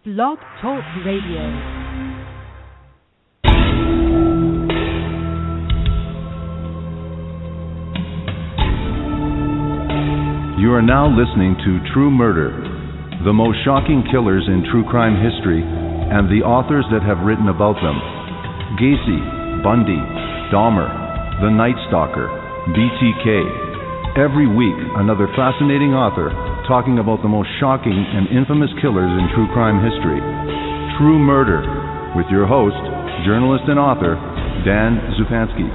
Blog Talk Radio. You are now listening to True Murder, the most shocking killers in true crime history, and the authors that have written about them. Gacy, Bundy, Dahmer, The Night Stalker, BTK. Every week, another fascinating author talking about the most shocking and infamous killers in true crime history. True Murder, with your host, journalist and author, Dan Zupansky.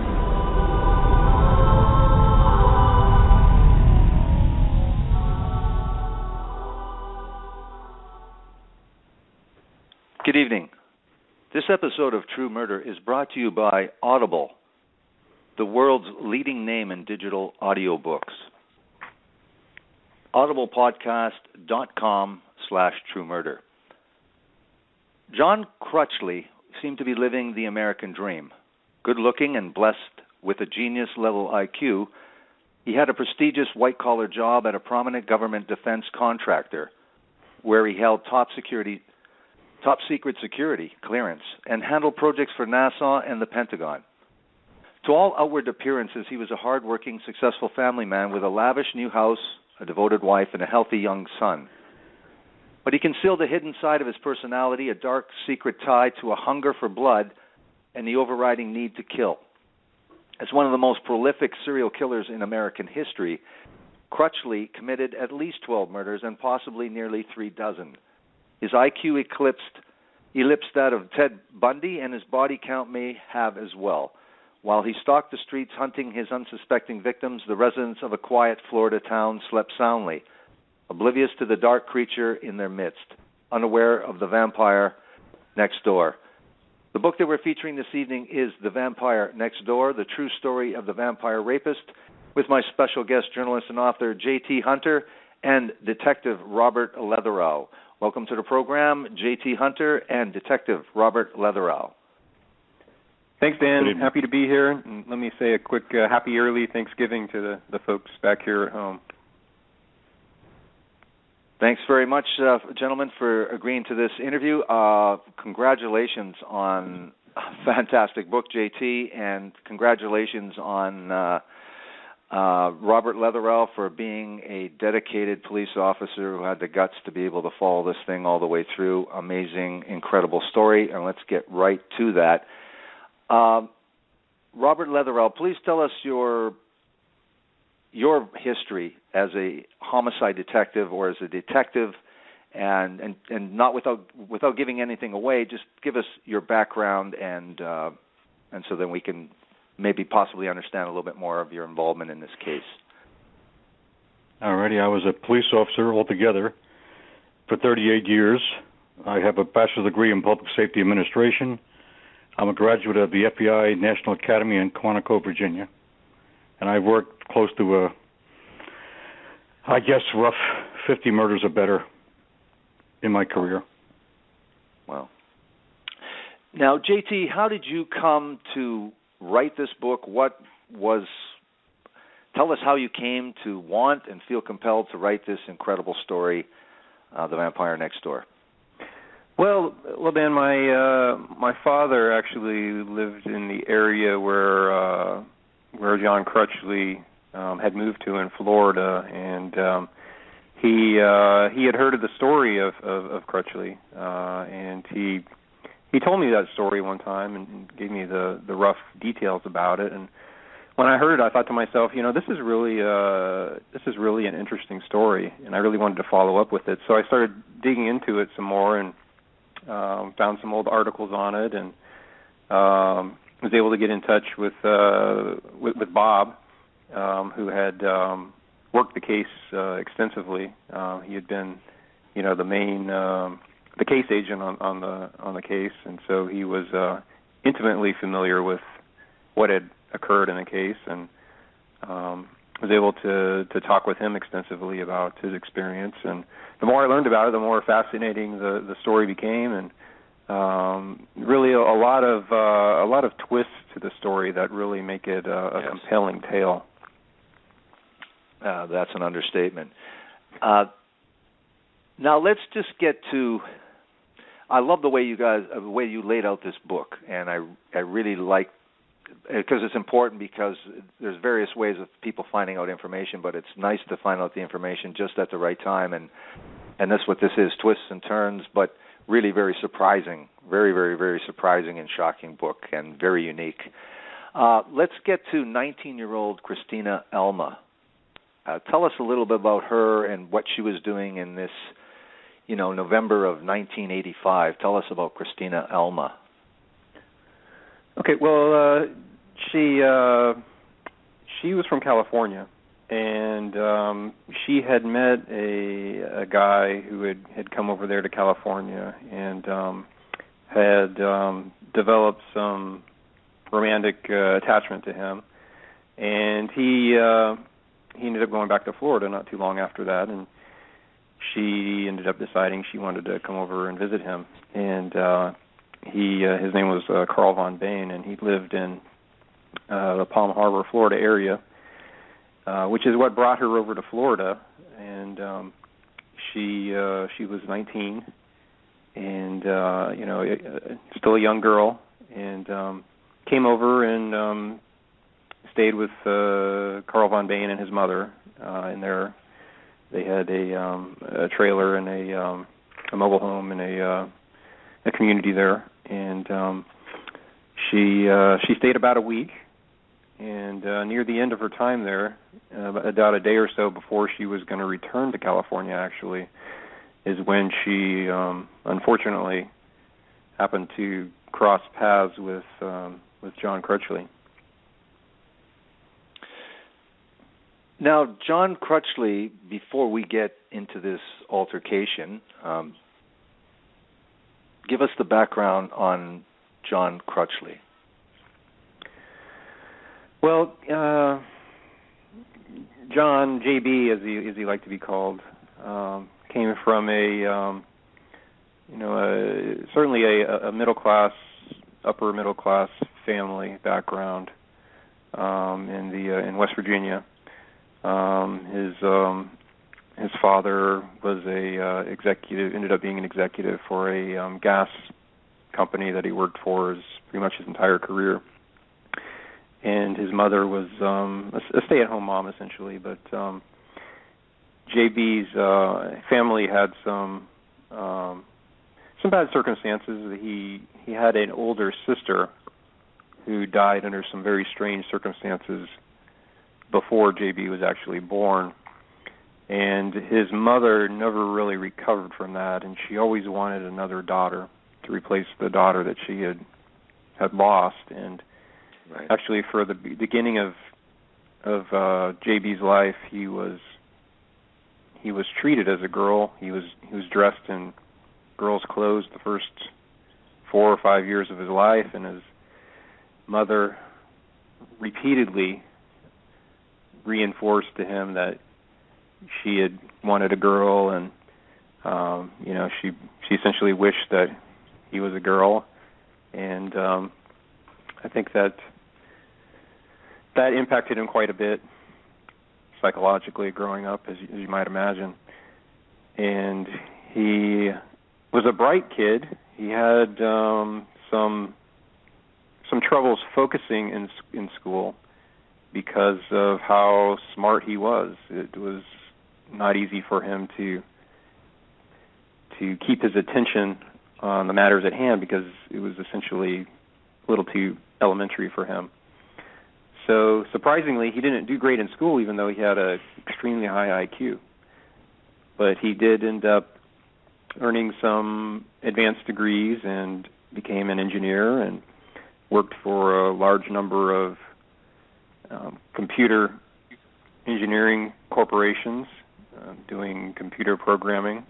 Good evening. This episode of True Murder is brought to you by Audible, the world's leading name in digital audiobooks. audiblepodcast.com/truemurder. John Crutchley seemed to be living the American dream. Good-looking and blessed with a genius-level IQ, he had a prestigious white-collar job at a prominent government defense contractor, where he held top secret security clearance and handled projects for NASA and the Pentagon. To all outward appearances, he was a hard-working, successful family man with a lavish new house, a devoted wife, and a healthy young son. But he concealed a hidden side of his personality, a dark secret tie to a hunger for blood and the overriding need to kill. As one of the most prolific serial killers in American history, Crutchley committed at least 12 murders and possibly nearly 3 dozen. His IQ eclipsed that of Ted Bundy, and his body count may have as well. While he stalked the streets hunting his unsuspecting victims, the residents of a quiet Florida town slept soundly, oblivious to the dark creature in their midst, unaware of the vampire next door. The book that we're featuring this evening is The Vampire Next Door, the true story of the vampire rapist, with my special guest journalist and author J.T.Hunter and Detective Robert Leatherow. Welcome to the program, J.T.Hunter and Detective Robert Leatherow. Thanks, Dan. Happy to be here. And let me say a quick happy early Thanksgiving to the folks back here at home. Thanks very much, gentlemen, for agreeing to this interview. Congratulations on a fantastic book, JT, and congratulations on Robert Leatherow for being a dedicated police officer who had the guts to be able to follow this thing all the way through. Amazing, incredible story, and let's get right to that. Robert Leatherow, please tell us your history as a homicide detective or as a detective, and not without giving anything away. Just give us your background, and so then we can maybe possibly understand a little bit more of your involvement in this case. All righty. I was a police officer altogether for 38 years. I have a bachelor's degree in public safety administration. I'm a graduate of the FBI National Academy in Quantico, Virginia. And I've worked close to, rough 50 murders or better in my career. Wow. Now, JT, how did you come to write this book? Tell us how you came to want and feel compelled to write this incredible story, The Vampire Next Door. Well, Dan, my father actually lived in the area where John Crutchley had moved to in Florida, and he had heard of the story of Crutchley, and he told me that story one time and gave me the rough details about it. And when I heard it, I thought to myself, this is really an interesting story, and I really wanted to follow up with it. So I started digging into it some more and found some old articles on it, and was able to get in touch with Bob, who had worked the case extensively. He had been, the case agent on the case, and so he was intimately familiar with what had occurred in the case, and was able to talk with him extensively about his experience. And the more I learned about it, the more fascinating the story became, and really a lot of twists to the story that really make it a compelling tale. That's an understatement. Now let's just get to I love the way you laid out this book, and I really like, because it's important, because there's various ways of people finding out information, but it's nice to find out the information just at the right time, and that's what this is, twists and turns, but really very surprising, very, very, very surprising and shocking book, and very unique. Let's get to 19-year-old Christina Elma. Tell us a little bit about her and what she was doing in this, November of 1985. Tell us about Christina Elma. Okay, well, she was from California, and she had met a guy who had come over there to California and had developed some romantic attachment to him, and he ended up going back to Florida not too long after that, and she ended up deciding she wanted to come over and visit him, and his name was Carl Von Bain, and he lived in the Palm Harbor, Florida area, which is what brought her over to Florida. And she was 19, and still a young girl, and came over and stayed with Carl Von Bain and his mother in there. They had a trailer and a mobile home and a community there, and she stayed about a week, and near the end of her time there, about a day or so before she was going to return to California, actually, is when she unfortunately happened to cross paths with John Crutchley. Now, John Crutchley, before we get into this altercation, give us the background on John Crutchley. Well, John, JB, as he liked to be called, came from certainly a middle class, upper middle class family background in West Virginia. His father was a executive, ended up being an executive for a gas company that he worked for pretty much his entire career. And his mother was a stay-at-home mom, essentially. But JB's family had some bad circumstances. He had an older sister who died under some very strange circumstances before JB was actually born. And his mother never really recovered from that, and she always wanted another daughter to replace the daughter that she had lost. And right. Actually, for the beginning of JB's life, he was treated as a girl. He was dressed in girls' clothes the first 4 or 5 years of his life, and his mother repeatedly reinforced to him that she had wanted a girl, and she essentially wished that he was a girl, and I think that impacted him quite a bit psychologically growing up, as you might imagine. And he was a bright kid. He had some troubles focusing in school because of how smart he was. It was not easy for him to keep his attention on the matters at hand because it was essentially a little too elementary for him. So surprisingly, he didn't do great in school, even though he had an extremely high IQ. But he did end up earning some advanced degrees and became an engineer and worked for a large number of computer engineering corporations, doing computer programming,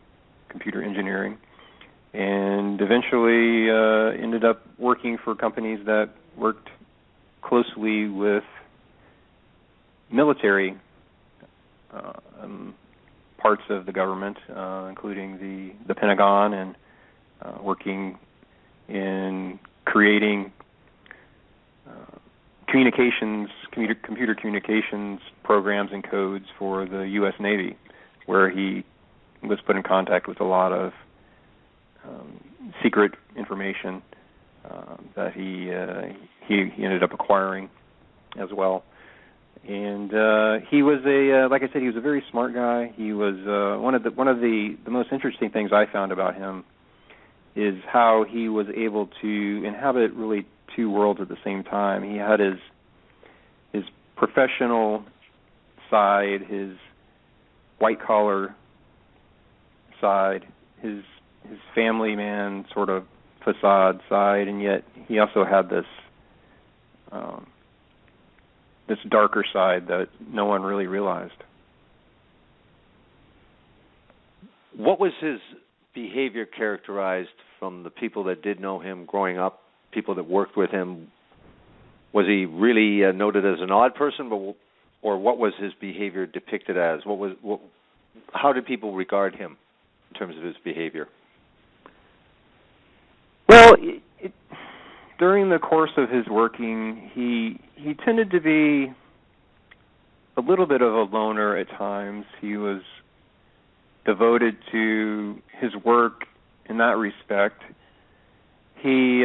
computer engineering, and eventually ended up working for companies that worked closely with military parts of the government, including the Pentagon, and working in creating computer communications programs and codes for the U.S. Navy, where he was put in contact with a lot of secret information that he ended up acquiring as well. And he was like I said, he was a very smart guy. He was one of the most interesting things I found about him is how he was able to inhabit really two worlds at the same time. He had his professional side, his white collar side, his family man sort of facade side, and yet he also had this darker side that no one really realized. What was his behavior characterized from the people that did know him growing up, people that worked with him? Was he really noted as an odd person, or what was his behavior depicted as? How did people regard him in terms of his behavior? Well, during the course of his working, he tended to be a little bit of a loner at times. He was devoted to his work in that respect. He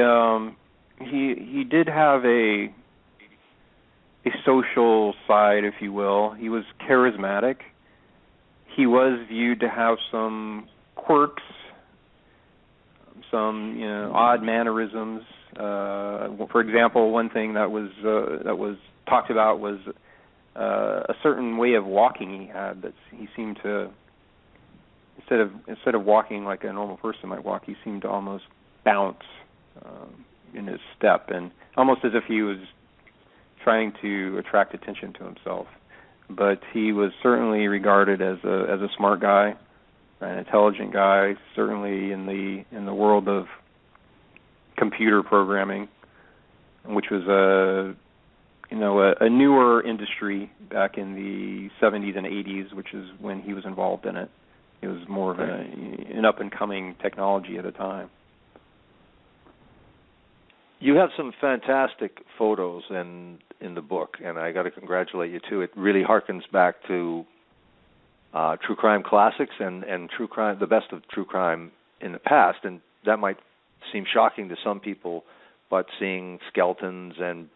did have a social side, if you will. He was charismatic. He was viewed to have some quirks, some odd mannerisms. For example, one thing that was talked about was a certain way of walking he had. That he seemed to, instead of walking like a normal person might walk, he seemed to almost bounce in his step, and almost as if he was trying to attract attention to himself. But he was certainly regarded as a smart guy, an intelligent guy, certainly in the world of computer programming, which was a newer industry back in the 70s and 80s, which is when he was involved in it. It was more of an up-and-coming technology at the time. You have some fantastic photos in the book, and I got to congratulate you too. It really harkens back to true crime classics and true crime, the best of true crime in the past, and that might seem shocking to some people, but seeing skeletons and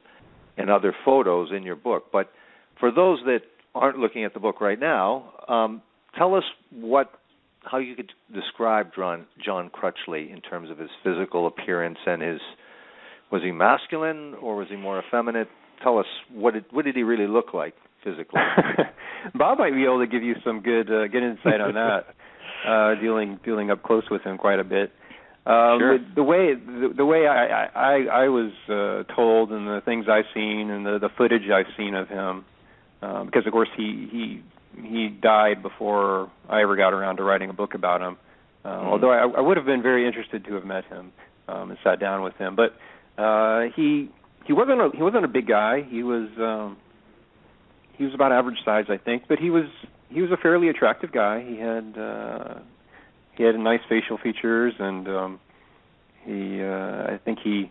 other photos in your book. But for those that aren't looking at the book right now, tell us how you could describe John Crutchley in terms of his physical appearance and was he masculine or was he more effeminate? Tell us, what did he really look like physically? Bob might be able to give you some good insight on that, dealing up close with him quite a bit. Sure. The way I was told, and the things I've seen, and the footage I've seen of him, because of course he died before I ever got around to writing a book about him. Although I would have been very interested to have met him and sat down with him, but he wasn't a big guy. He was about average size, I think, but he was a fairly attractive guy. He had nice facial features, and I think he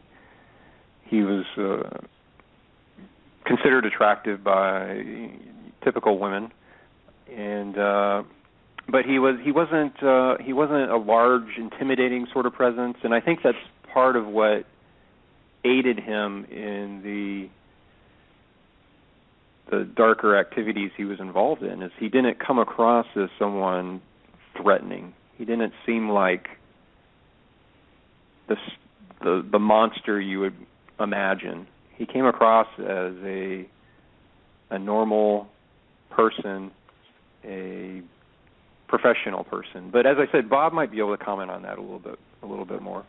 was considered attractive by typical women, and but he wasn't a large, intimidating sort of presence, and I think that's part of what aided him in the darker activities he was involved in, is he didn't come across as someone threatening. He didn't seem like the monster you would imagine. He came across as a normal person, a professional person. But as I said, Bob might be able to comment on that a little bit more.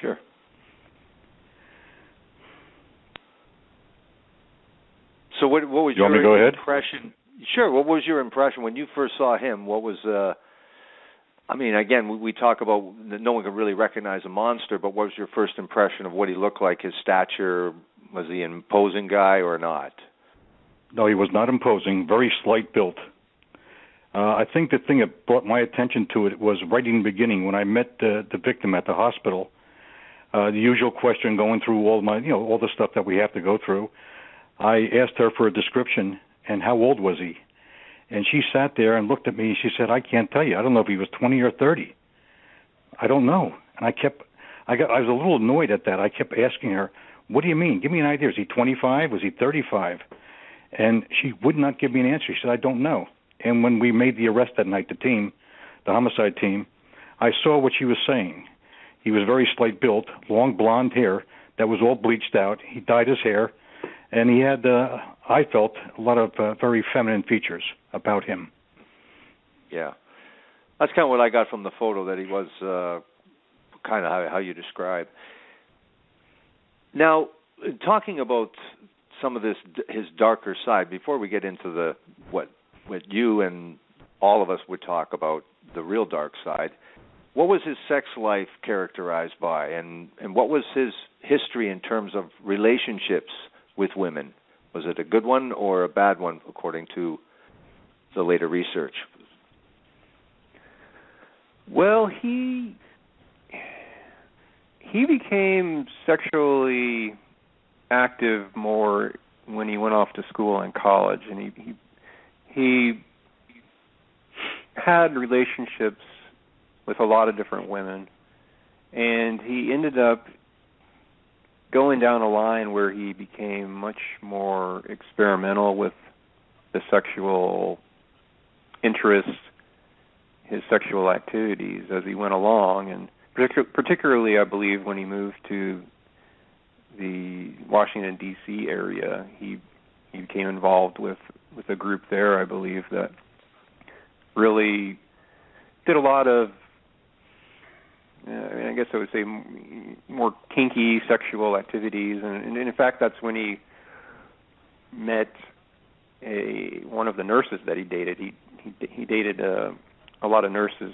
Sure. So what was your impression? Sure. What was your impression when you first saw him? What was again, we talk about that no one can really recognize a monster, but what was your first impression of what he looked like, his stature? Was he an imposing guy or not? No, he was not imposing, very slight built. I think the thing that brought my attention to it was right in the beginning when I met the victim at the hospital. The usual question going through all the stuff that we have to go through. I asked her for a description and how old was he? And she sat there and looked at me and she said, I can't tell you. I don't know if he was 20 or 30. I don't know. And I was a little annoyed at that. I kept asking her, "What do you mean? Give me an idea. Is he 25? Was he 35?" And she would not give me an answer. She said, "I don't know." And when we made the arrest that night, the homicide team, I saw what she was saying. He was very slight built, long blonde hair that was all bleached out. He dyed his hair, and he had, I felt, a lot of very feminine features about him. Yeah. That's kind of what I got from the photo, that he was kind of how you describe. Now, talking about some of his darker side, before we get into what you and all of us would talk about, the real dark side, what was his sex life characterized by, and what was his history in terms of relationships with women? Was it a good one or a bad one, according to the later research? Well, he became sexually active more when he went off to school and college, and he had relationships with a lot of different women, and he ended up going down a line where he became much more experimental with the sexual interest, his sexual activities as he went along, and particularly, I believe, when he moved to the Washington, D.C. area, he became involved with a group there, I believe, that really did a lot of, I guess I would say, more kinky sexual activities, and in fact, that's when he met one of the nurses that he dated. He dated a lot of nurses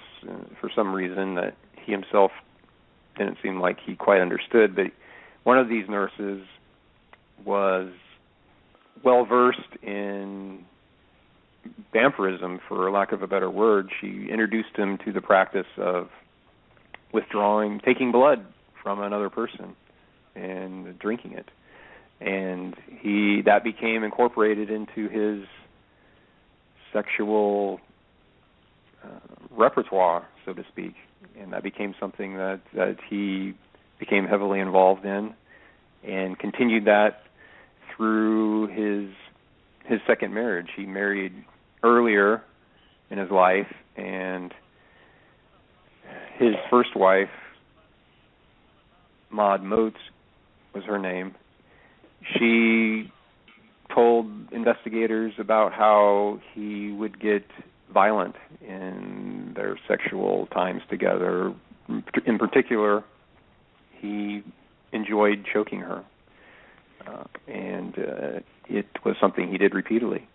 for some reason that he himself didn't seem like he quite understood, but one of these nurses was well-versed in vampirism, for lack of a better word. She introduced him to the practice of taking blood from another person and drinking it. And that became incorporated into his sexual repertoire, so to speak. And that became something that he became heavily involved in, and continued that through his second marriage. He married earlier in his life, and his first wife, Maud Motes was her name, she told investigators about how he would get violent in their sexual times together. In particular, he enjoyed choking her, and it was something he did repeatedly.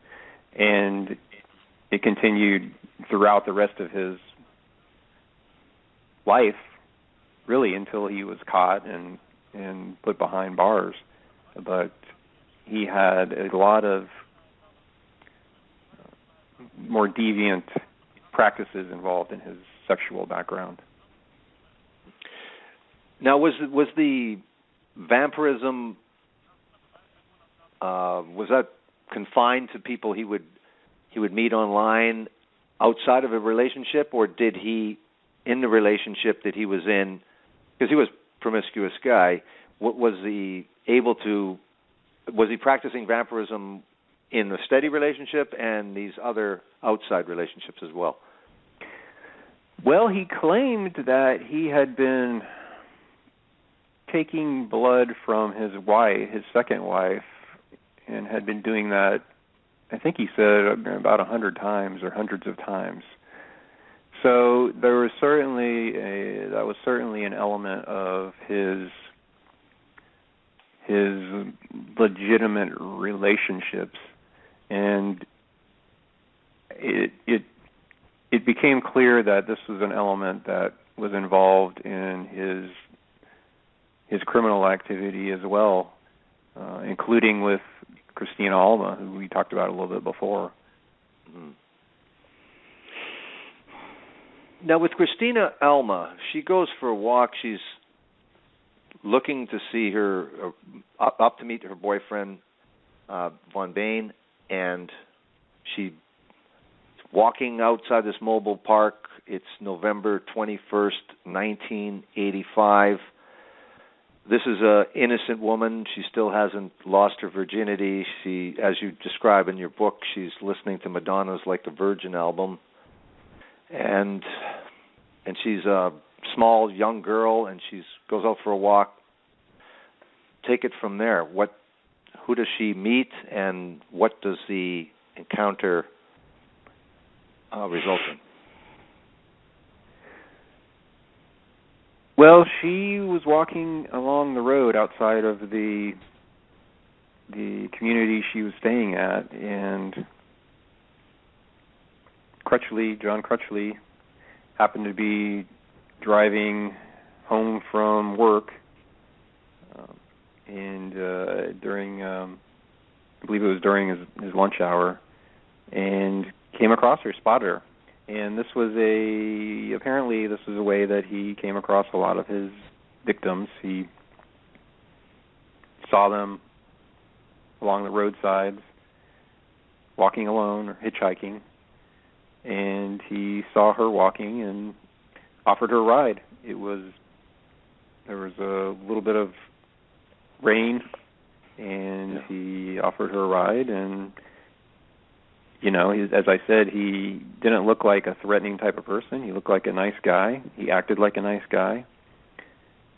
And it continued throughout the rest of his life, really, until he was caught and put behind bars. But he had a lot of more deviant practices involved in his sexual background. Now, was the vampirism, was that confined to people he would meet online outside of a relationship, or did he, in the relationship that he was in, because he was a promiscuous guy, was he practicing vampirism in a steady relationship and these other outside relationships as well? Well, he claimed that he had been taking blood from his second wife, and had been doing that, I think he said, about 100 times or hundreds of times. So there was certainly an element of his legitimate relationships, and it became clear that this was an element that was involved in his criminal activity as well, including with Christina Alma, who we talked about a little bit before. Mm-hmm. Now, with Christina Alma, she goes for a walk. She's looking to see up to meet her boyfriend, Von Bain, and she's walking outside this mobile park, It's November 21st, 1985. This is an innocent woman. She still hasn't lost her virginity. She, as you describe in your book, she's listening to Madonna's Like the Virgin album. And she's a small young girl, and she goes out for a walk. Take it from there. Who does she meet, and what does the encounter result in? Well, she was walking along the road outside of the community she was staying at, and John Crutchley, happened to be driving home from work, and during, I believe it was during his lunch hour, and came across her, spotted her. And apparently this was a way that he came across a lot of his victims. He saw them along the roadsides, walking alone or hitchhiking, and he saw her walking and offered her a ride. There was a little bit of rain, and he offered her a ride, and as I said, he didn't look like a threatening type of person. He looked like a nice guy. He acted like a nice guy.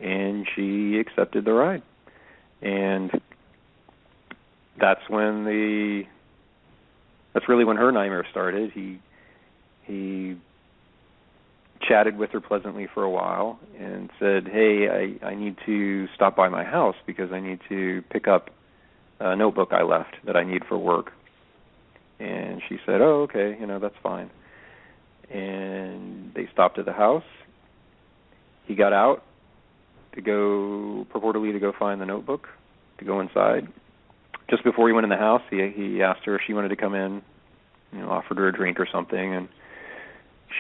And she accepted the ride. And that's really when her nightmare started. He chatted with her pleasantly for a while and said, "Hey, I need to stop by my house because I need to pick up a notebook I left that I need for work." And she said, "Oh, okay, that's fine." And they stopped at the house. He got out purportedly to go find the notebook, to go inside. Just before he went in the house, he asked her if she wanted to come in, offered her a drink or something, and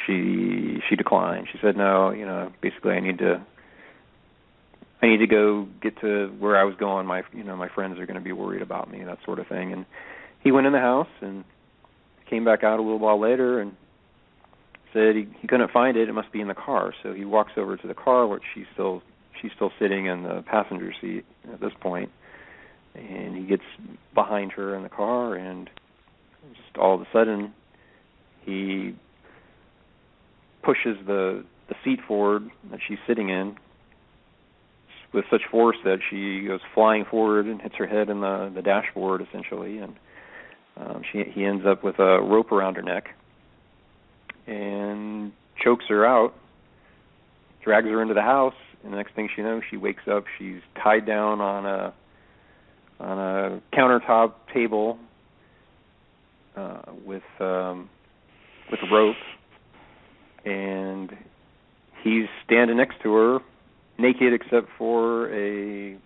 she declined. She said, "No, basically I need to go get to where I was going. My friends are going to be worried about me," that sort of thing. And he went in the house and came back out a little while later and said he couldn't find it. It must be in the car. So he walks over to the car, where she's still sitting in the passenger seat at this point. And he gets behind her in the car, and just all of a sudden he pushes the seat forward that she's sitting in with such force that she goes flying forward and hits her head in the dashboard, essentially, and he ends up with a rope around her neck and chokes her out, drags her into the house, and the next thing she knows, she wakes up. She's tied down on a countertop table with rope, and he's standing next to her, naked except for a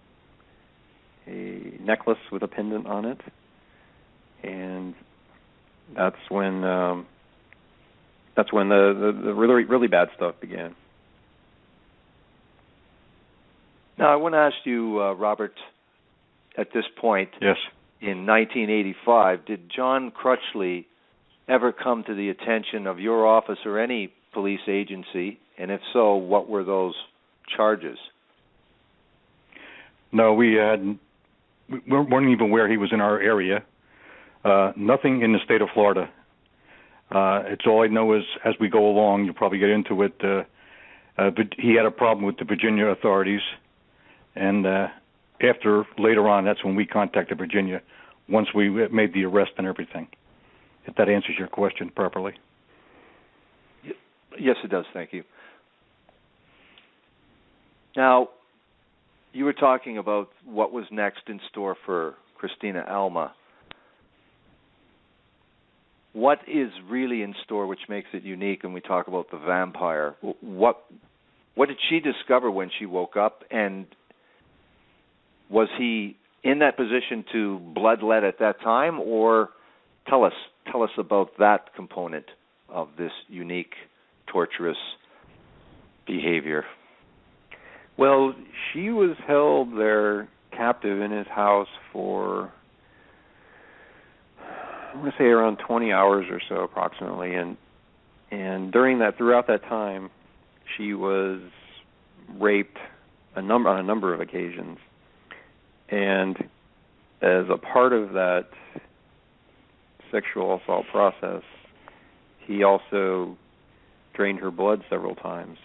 necklace with a pendant on it. And that's when the really, really bad stuff began. Now, I want to ask you, Robert, at this point, yes, in 1985, did John Crutchley ever come to the attention of your office or any police agency? And if so, what were those charges? No, we weren't even aware he was in our area. Nothing in the state of Florida. It's all I know is, as we go along, you'll probably get into it, but he had a problem with the Virginia authorities, and later on, that's when we contacted Virginia, once we made the arrest and everything, if that answers your question properly. Yes, it does. Thank you. Now, you were talking about what was next in store for Christina Alma. What is really in store which makes it unique when we talk about the vampire? What did she discover when she woke up, and was he in that position to bloodlet at that time, or tell us about that component of this unique, torturous behavior? Well, she was held there captive in his house for, I want to say, around 20 hours or so, approximately, and And throughout that time, she was raped on a number of occasions. And as a part of that sexual assault process, he also drained her blood several times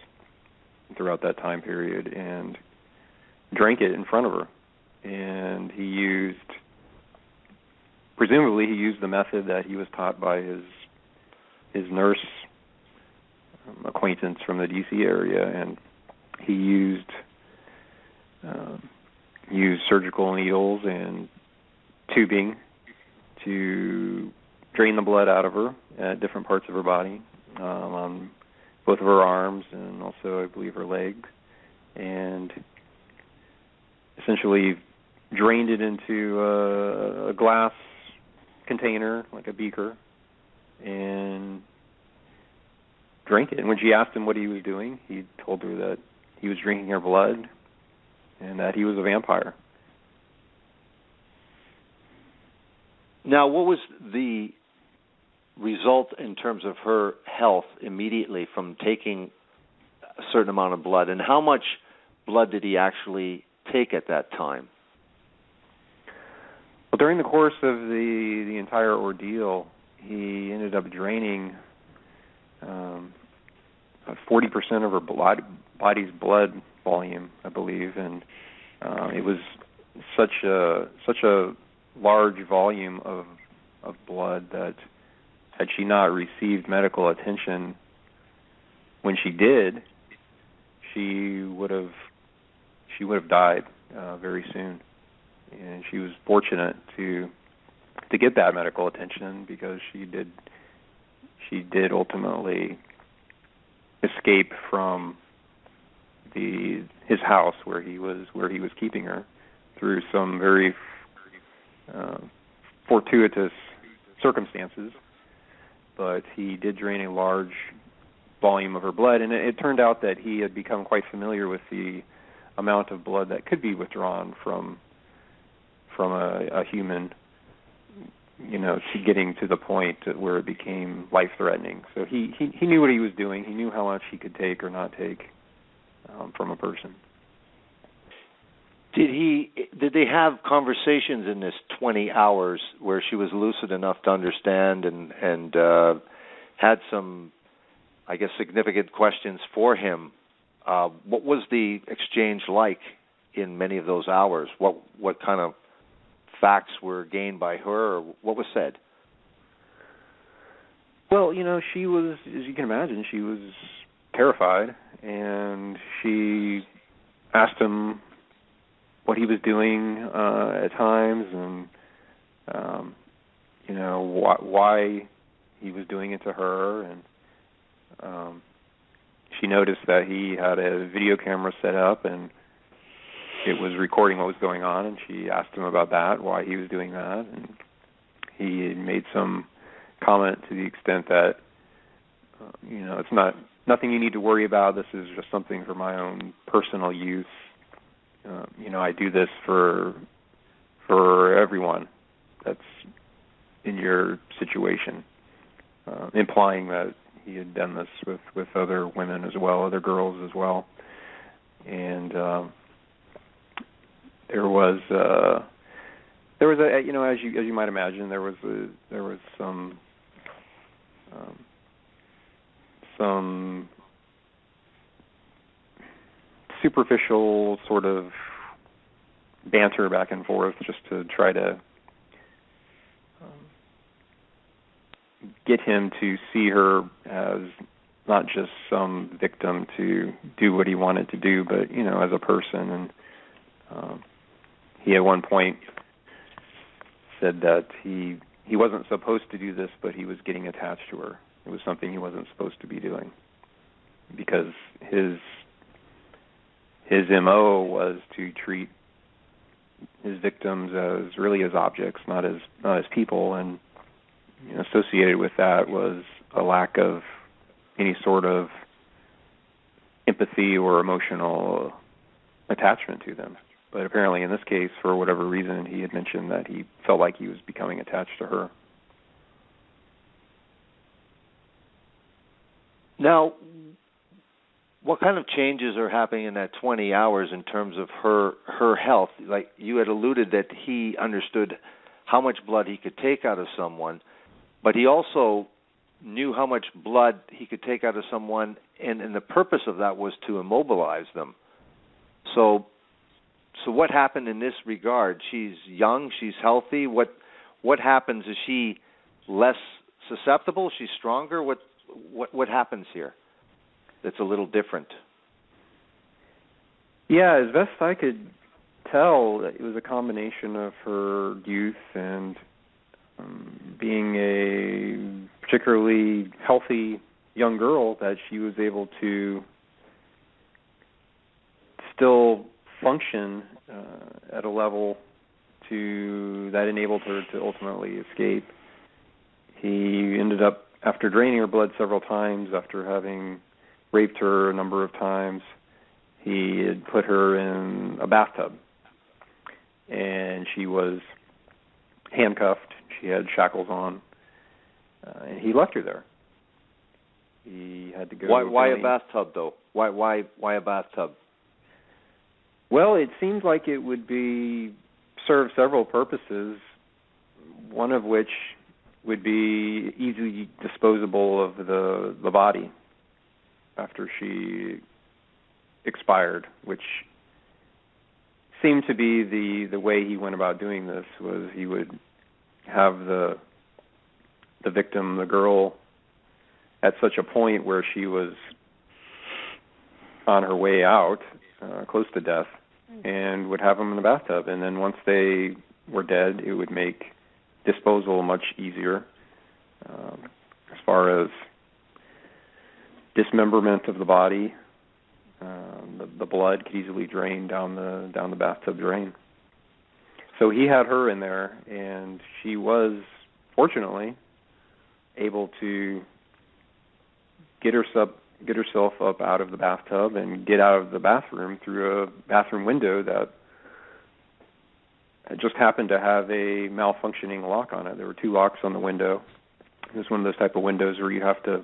throughout that time period and drank it in front of her. And presumably he used the method that he was taught by his nurse acquaintance from the D.C. area, and he used surgical needles and tubing to drain the blood out of her at different parts of her body, on both of her arms and also, I believe, her legs, and essentially drained it into a glass container, like a beaker, and drank it. And when she asked him what he was doing, he told her that he was drinking her blood and that he was a vampire. Now, what was the result in terms of her health immediately from taking a certain amount of blood, and how much blood did he actually take at that time? Well, during the course of the entire ordeal, he ended up draining 40% of her body's blood volume, I believe, and it was such a large volume of blood that had she not received medical attention when she did, she would have died very soon. And she was fortunate to get that medical attention, because she did ultimately escape from his house where he was keeping her through some very fortuitous circumstances. But he did drain a large volume of her blood, and it turned out that he had become quite familiar with the amount of blood that could be withdrawn from a human, to getting to the point where it became life-threatening. So he knew what he was doing. He knew how much he could take or not take from a person. Did they have conversations in this 20 hours where she was lucid enough to understand and had some, I guess, significant questions for him? What was the exchange like in many of those hours? What kind of facts were gained by her, or what was said? Well, she was, as you can imagine, she was terrified, and she asked him what he was doing at times, and why he was doing it to her, and she noticed that he had a video camera set up, and it was recording what was going on, and she asked him about that, why he was doing that, and he made some comment to the extent that, it's nothing you need to worry about. This is just something for my own personal use. I do this for everyone that's in your situation, implying that he had done this with other women as well, other girls as well, and there was as you might imagine, there was some superficial sort of banter back and forth just to try to get him to see her as not just some victim to do what he wanted to do, but as a person. And he at one point said that he wasn't supposed to do this, but he was getting attached to her. It was something he wasn't supposed to be doing, because his MO was to treat his victims as objects, not as people, and associated with that was a lack of any sort of empathy or emotional attachment to them. But apparently in this case, for whatever reason, he had mentioned that he felt like he was becoming attached to her. Now, what kind of changes are happening in that 20 hours in terms of her health? Like you had alluded that he understood how much blood he could take out of someone, but he also knew how much blood he could take out of someone, and the purpose of that was to immobilize them. So what happened in this regard? She's young, she's healthy. What happens? Is she less susceptible? She's stronger? What happens here that's a little different? Yeah, as best I could tell, it was a combination of her youth and being a particularly healthy young girl that she was able to still function at a level that enabled her to ultimately escape. He ended up, after draining her blood several times, after having raped her a number of times, he had put her in a bathtub, and she was handcuffed. She had shackles on, and he left her there. He had to go. Why a bathtub, though? Why a bathtub? Well, it seems like it would serve several purposes, one of which would be easily disposable of the body after she expired, which seemed to be the way he went about doing this. Was he would have the victim, the girl, at such a point where she was on her way out, close to death, and would have them in the bathtub. And then once they were dead, it would make disposal much easier as far as dismemberment of the body. The blood could easily drain down the bathtub drain. So he had her in there, and she was fortunately able to get herself up out of the bathtub and get out of the bathroom through a bathroom window that just happened to have a malfunctioning lock on it. There were 2 locks on the window. It was one of those type of windows where you have to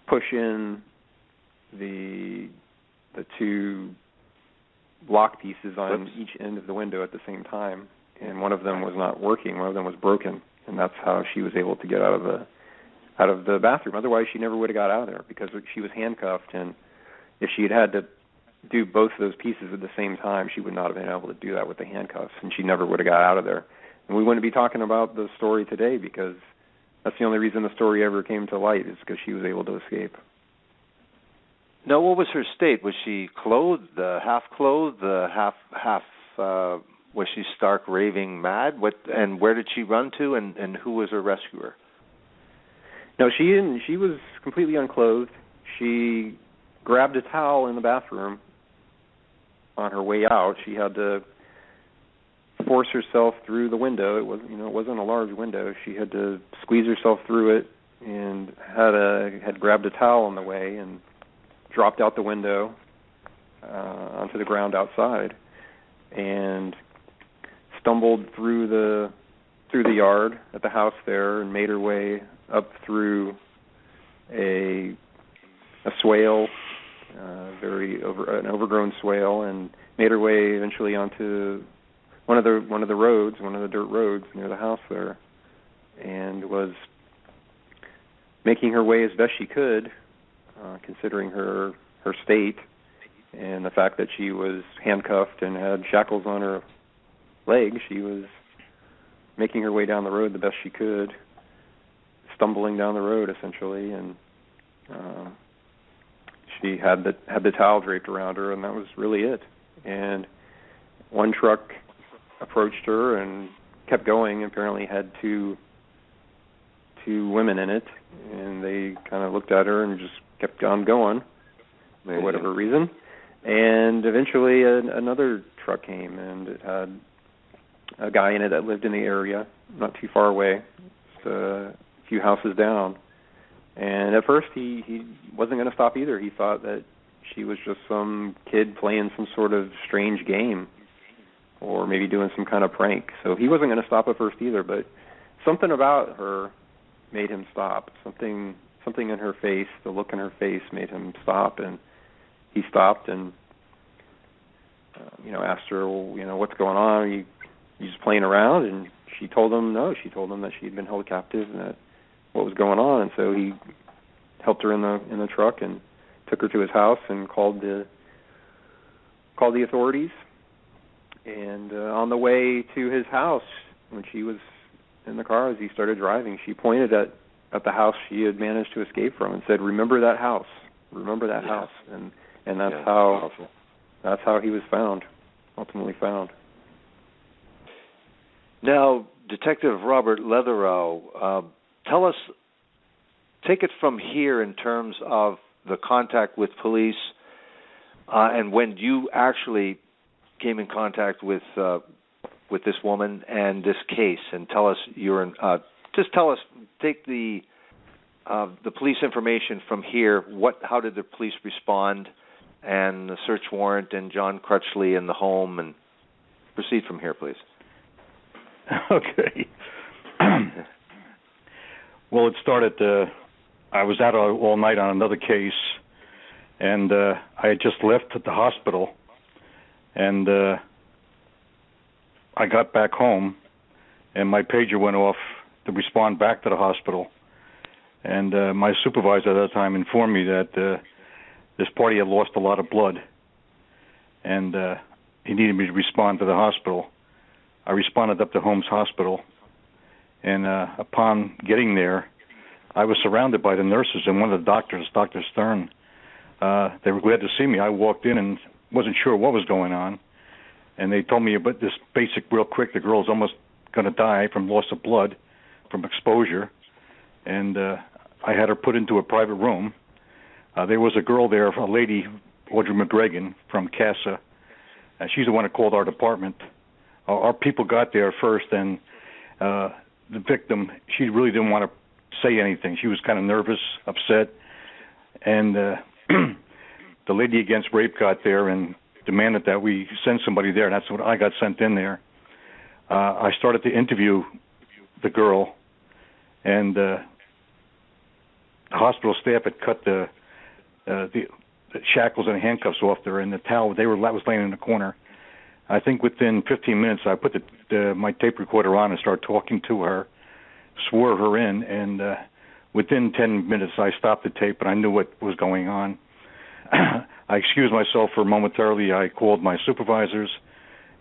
push in the 2 lock pieces on each end of the window at the same time, and one of them was not working. One of them was broken, and that's how she was able to get out of the bathroom. Otherwise, she never would have got out of there because she was handcuffed, and if she had to do both of those pieces at the same time, she would not have been able to do that with the handcuffs, and she never would have got out of there. And we wouldn't be talking about the story today because that's the only reason the story ever came to light, is because she was able to escape. Now, what was her state? Was she clothed, half-clothed, half? Was she stark raving mad? And where did she run to? And who was her rescuer? No, she didn't. She was completely unclothed. She grabbed a towel in the bathroom on her way out. She had to force herself through the window. It wasn't a large window. She had to squeeze herself through it, and had grabbed a towel on the way and dropped out the window onto the ground outside, and stumbled through the yard at the house there, and made her way up through a swale, an overgrown swale, and made her way eventually onto one of the dirt roads near the house there, and was making her way as best she could, considering her state and the fact that she was handcuffed and had shackles on her legs. She was making her way down the road the best she could, stumbling down the road essentially, and she had the towel draped around her, and that was really it. And one truck approached her and kept going. Apparently had two women in it, and they kind of looked at her and just kept on going. Amazing. For whatever reason. And eventually another truck came, and it had a guy in it that lived in the area, not too far away, just a few houses down. And at first he wasn't going to stop either. He thought that she was just some kid playing some sort of strange game, or maybe doing some kind of prank. So he wasn't going to stop at first either, but something about her made him stop. Something something in her face. The look in her face made him stop, and he stopped and asked her, well, what's going on? Are you just playing around? And she told him no. She told him that she had been held captive and that what was going on. And so he helped her in the truck and took her to his house and called the authorities. And on the way to his house, when she was in the car as he started driving, she pointed at the house she had managed to escape from and said, "Remember that house. Remember that house." And that's how he was ultimately found. Now, Detective Robert Leatherow, take it from here in terms of the contact with police and when you actually came in contact with this woman and this case, and tell us take the police information from here. How did the police respond, and the search warrant, and John Crutchley in the home, and proceed from here, please. Okay. Well, it started. I was out all night on another case, and I had just left at the hospital, and I got back home, and my pager went off to respond back to the hospital. And my supervisor at that time informed me that this party had lost a lot of blood, and he needed me to respond to the hospital. I responded up to Holmes Hospital, and upon getting there, I was surrounded by the nurses and one of the doctors, Dr. Stern. They were glad to see me. I walked in and wasn't sure what was going on, and they told me about this basic real quick. The girl's almost going to die from loss of blood, from exposure, and I had her put into a private room. There was a girl there, a lady, Audrey McGregor from CASA, and she's the one that called our department. Our people got there first, and the victim, she really didn't want to say anything. She was kind of nervous, upset, and the lady against rape got there and demanded that we send somebody there, and that's what I got sent in there. I started to interview the girl, and the hospital staff had cut the shackles and handcuffs off her, and the towel that was laying in the corner. I think within 15 minutes, I put my tape recorder on and started talking to her, swore her in, and within 10 minutes, I stopped the tape, and I knew what was going on. I excused myself for momentarily. I called my supervisors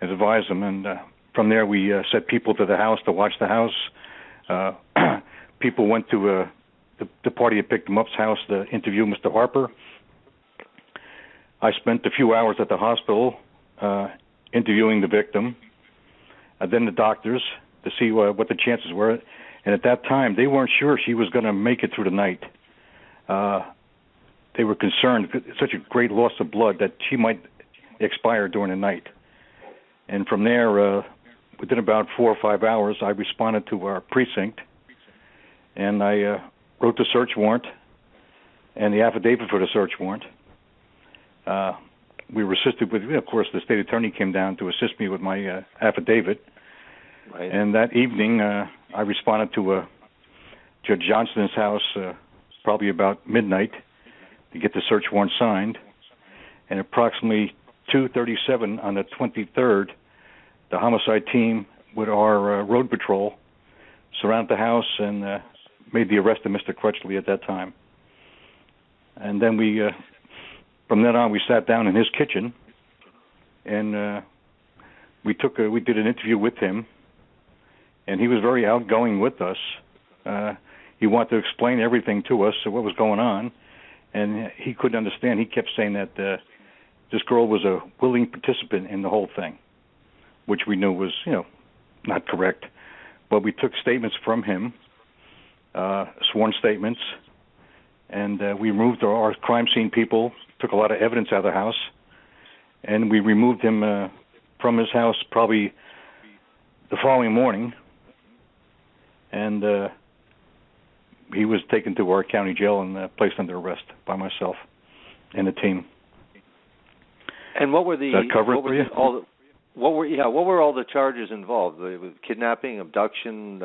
and advised them, and from there, we sent people to the house to watch the house. People went to the party that picked them up's house to interview Mr. Harper. I spent a few hours at the hospital interviewing the victim, then the doctors to see what the chances were. And at that time, they weren't sure she was going to make it through the night. They were concerned, such a great loss of blood, that she might expire during the night. And from there, within about 4 or 5 hours, I responded to our precinct, and I wrote the search warrant and the affidavit for the search warrant. We were assisted with, of course, the state attorney came down to assist me with my affidavit. Right. And that evening, I responded to Judge Johnston's house probably about midnight to get the search warrant signed. And approximately 2:37 on the 23rd, the homicide team with our road patrol surrounded the house and made the arrest of Mr. Crutchley at that time. And then from then on, we sat down in his kitchen, and we did an interview with him, and he was very outgoing with us. He wanted to explain everything to us, what was going on, and he couldn't understand. He kept saying that this girl was a willing participant in the whole thing, which we knew was, not correct. But we took statements from him, sworn statements, and we removed our crime scene people, took a lot of evidence out of the house, and we removed him from his house probably the following morning, and he was taken to our county jail and placed under arrest by myself and the team. And what were the that cover it for you? What were all the charges involved? Kidnapping, abduction.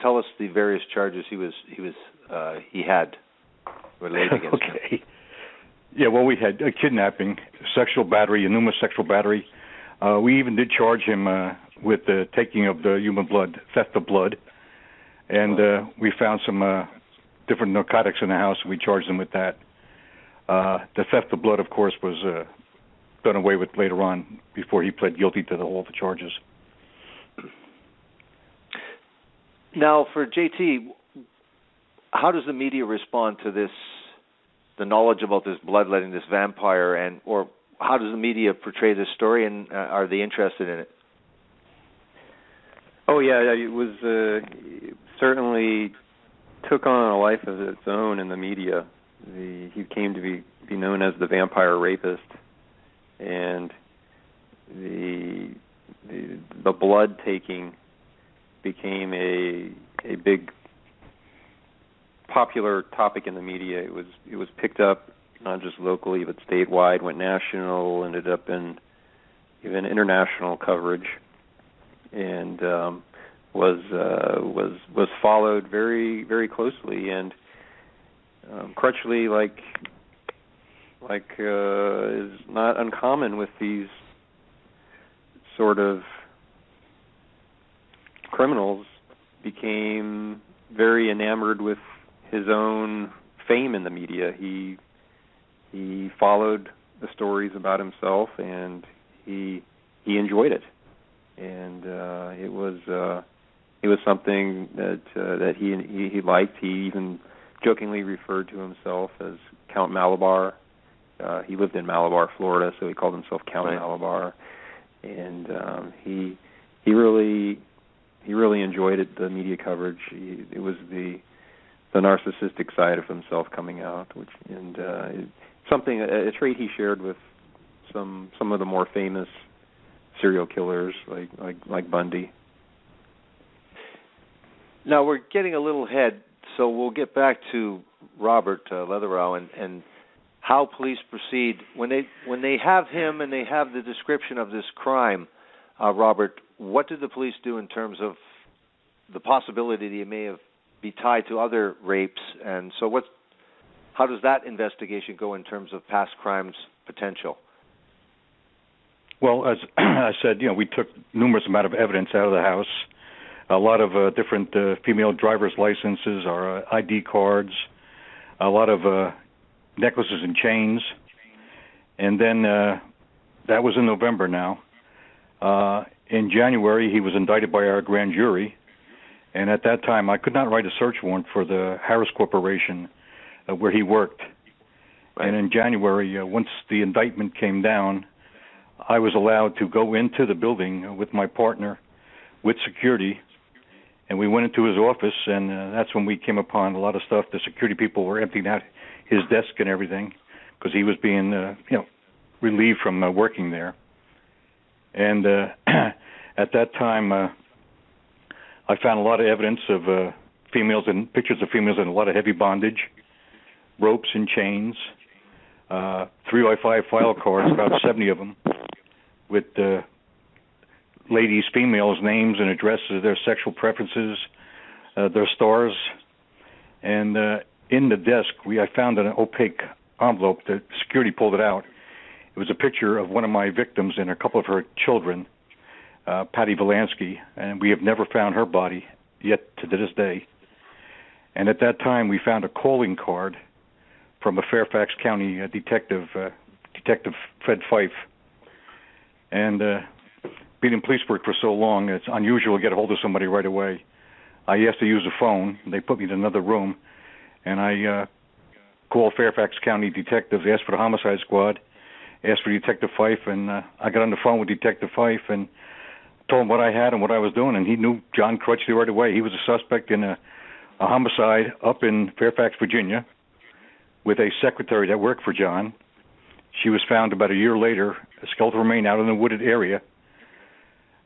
Tell us the various charges he had. were laid against him. Okay. Yeah, well, we had a kidnapping, sexual battery, enormous sexual battery. We even did charge him with the taking of the human blood, theft of blood. And we found some different narcotics in the house, and we charged him with that. The theft of blood, of course, was done away with later on before he pled guilty to all the charges. Now, for JT, how does the media respond to this, the knowledge about this bloodletting, this vampire, or how does the media portray this story, and are they interested in it? Oh, yeah, it was certainly took on a life of its own in the media. He came to be known as the Vampire Rapist, and the blood taking became a big popular topic in the media. It was picked up not just locally but statewide, went national, ended up in even international coverage, and was followed very, very closely. And Crutchley, is not uncommon with these sort of criminals, became very enamored with his own fame in the media. He followed the stories about himself, and he enjoyed it, and it was something that he liked. He even jokingly referred to himself as Count Malabar. He lived in Malabar, Florida, so he called himself Count Malabar, and he really enjoyed it, the media coverage. It was the narcissistic side of himself coming out, a trait he shared with some of the more famous serial killers like Bundy. Now we're getting a little ahead, so we'll get back to Robert Leatherow and how police proceed when they have him and they have the description of this crime. Robert, what did the police do in terms of the possibility that he may be tied to other rapes, and so how does that investigation go in terms of past crimes potential? Well, as I said, we took numerous amount of evidence out of the house, a lot of different female driver's licenses, our ID cards, a lot of necklaces and chains, and then that was in November now. In January, he was indicted by our grand jury, and at that time, I could not write a search warrant for the Harris Corporation where he worked. Right. And in January, once the indictment came down, I was allowed to go into the building with my partner, with security, and we went into his office, and that's when we came upon a lot of stuff. The security people were emptying out his desk and everything because he was being, relieved from working there. And at that time, I found a lot of evidence of females and pictures of females in a lot of heavy bondage, ropes and chains, 3x5 file cards, about 70 of them, with ladies, females' names and addresses, their sexual preferences, their stars. And in the desk, I found an opaque envelope. The security pulled it out. It was a picture of one of my victims and a couple of her children, Patty Valansky, and we have never found her body yet to this day. And at that time, we found a calling card from a Fairfax County detective, Detective Fred Fife. And being in police work for so long, it's unusual to get a hold of somebody right away. I asked to use a phone. They put me in another room, and I called Fairfax County detectives, asked for the homicide squad, asked for Detective Fife, and I got on the phone with Detective Fife and told him what I had and what I was doing, and he knew John Crutchley right away. He was a suspect in a homicide up in Fairfax, Virginia, with a secretary that worked for John. She was found about a year later, a skeletal remain out in a wooded area,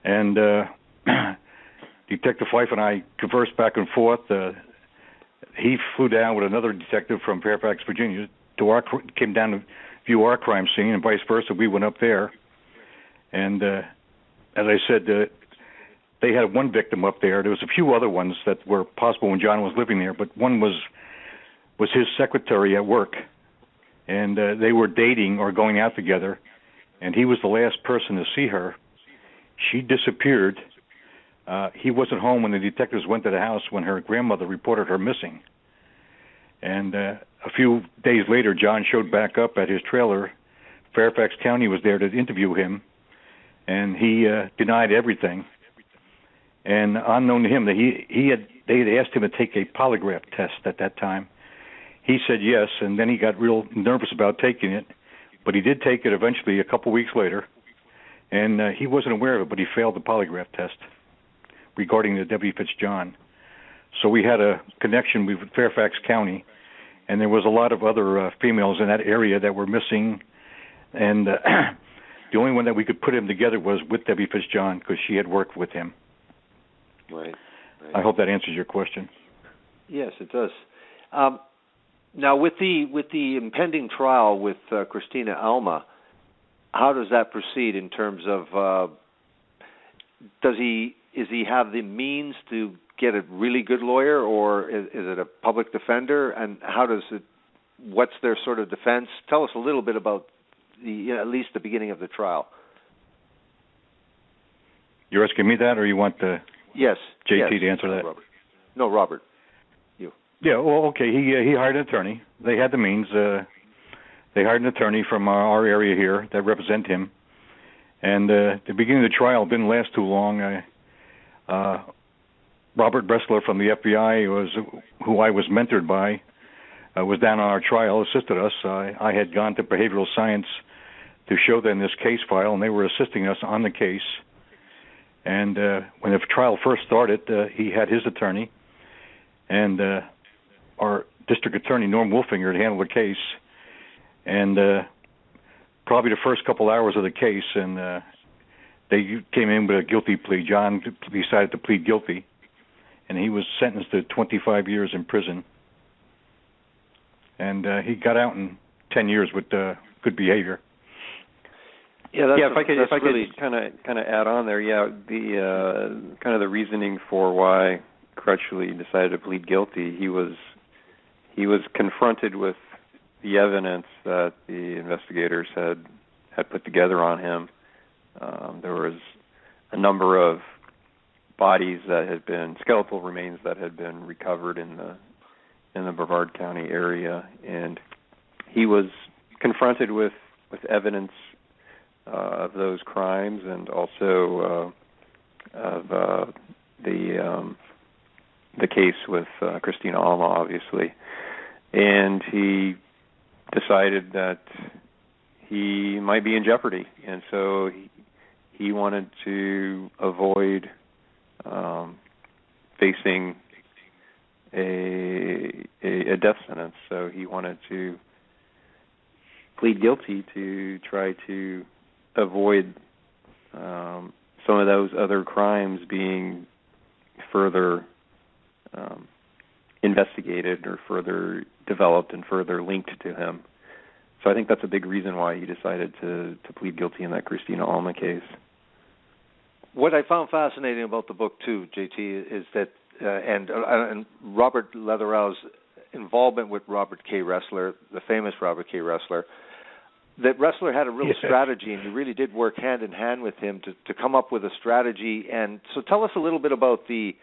and Detective Fife and I conversed back and forth. He flew down with another detective from Fairfax, Virginia, came down to view our crime scene, and vice versa. We went up there, and as I said, they had one victim up there. There was a few other ones that were possible when John was living there, but one was was his secretary at work, and they were dating or going out together, and he was the last person to see her. She disappeared. He wasn't home when the detectives went to the house when her grandmother reported her missing. And a few days later, John showed back up at his trailer. Fairfax County was there to interview him, and he denied everything. And unknown to him, that they had asked him to take a polygraph test at that time. He said yes, and then he got real nervous about taking it, but he did take it eventually a couple weeks later, and he wasn't aware of it, but he failed the polygraph test regarding the Debbie Fitzjohn. So we had a connection with Fairfax County, and there was a lot of other females in that area that were missing, and the only one that we could put him together was with Debbie Fitzjohn because she had worked with him. Right. I hope that answers your question. Yes, it does. Now, with the impending trial with Christina Alma, how does that proceed in terms of is he have the means to get a really good lawyer, or is it a public defender? And what's their sort of defense? Tell us a little bit about at least the beginning of the trial. You're asking me that, or you want Yes. J.T. to answer that? Robert. No, Robert. You. Yeah, well, okay. He hired an attorney. They had the means. They hired an attorney from our area here that represent him. And the beginning of the trial didn't last too long. Robert Bressler from the FBI, who I was mentored by, was down on our trial, assisted us. I had gone to behavioral science to show them this case file, and they were assisting us on the case. And when the trial first started, he had his attorney, and our district attorney, Norm Wolfinger, had handled the case. And probably the first couple hours of the case, and they came in with a guilty plea. John decided to plead guilty, and he was sentenced to 25 years in prison. And he got out in 10 years with good behavior. If I could kind of add on there, the kind of the reasoning for why Crutchley decided to plead guilty, he was confronted with the evidence that the investigators had put together on him. There was a number of bodies that had been skeletal remains that had been recovered in the Brevard County area, and he was confronted with evidence of those crimes, and also of the case with Christina Alma, obviously. And he decided that he might be in jeopardy, and so he wanted to avoid facing a death sentence. So he wanted to plead guilty to try to avoid some of those other crimes being further investigated or further developed and further linked to him. So I think that's a big reason why he decided to plead guilty in that Christina Alma case. What I found fascinating about the book too, JT, is that and Robert Leatherow's involvement with Robert K. Ressler, the famous Robert K. Ressler, that Ressler had a real strategy, and you really did work hand in hand with him to come up with a strategy. And so tell us a little bit about the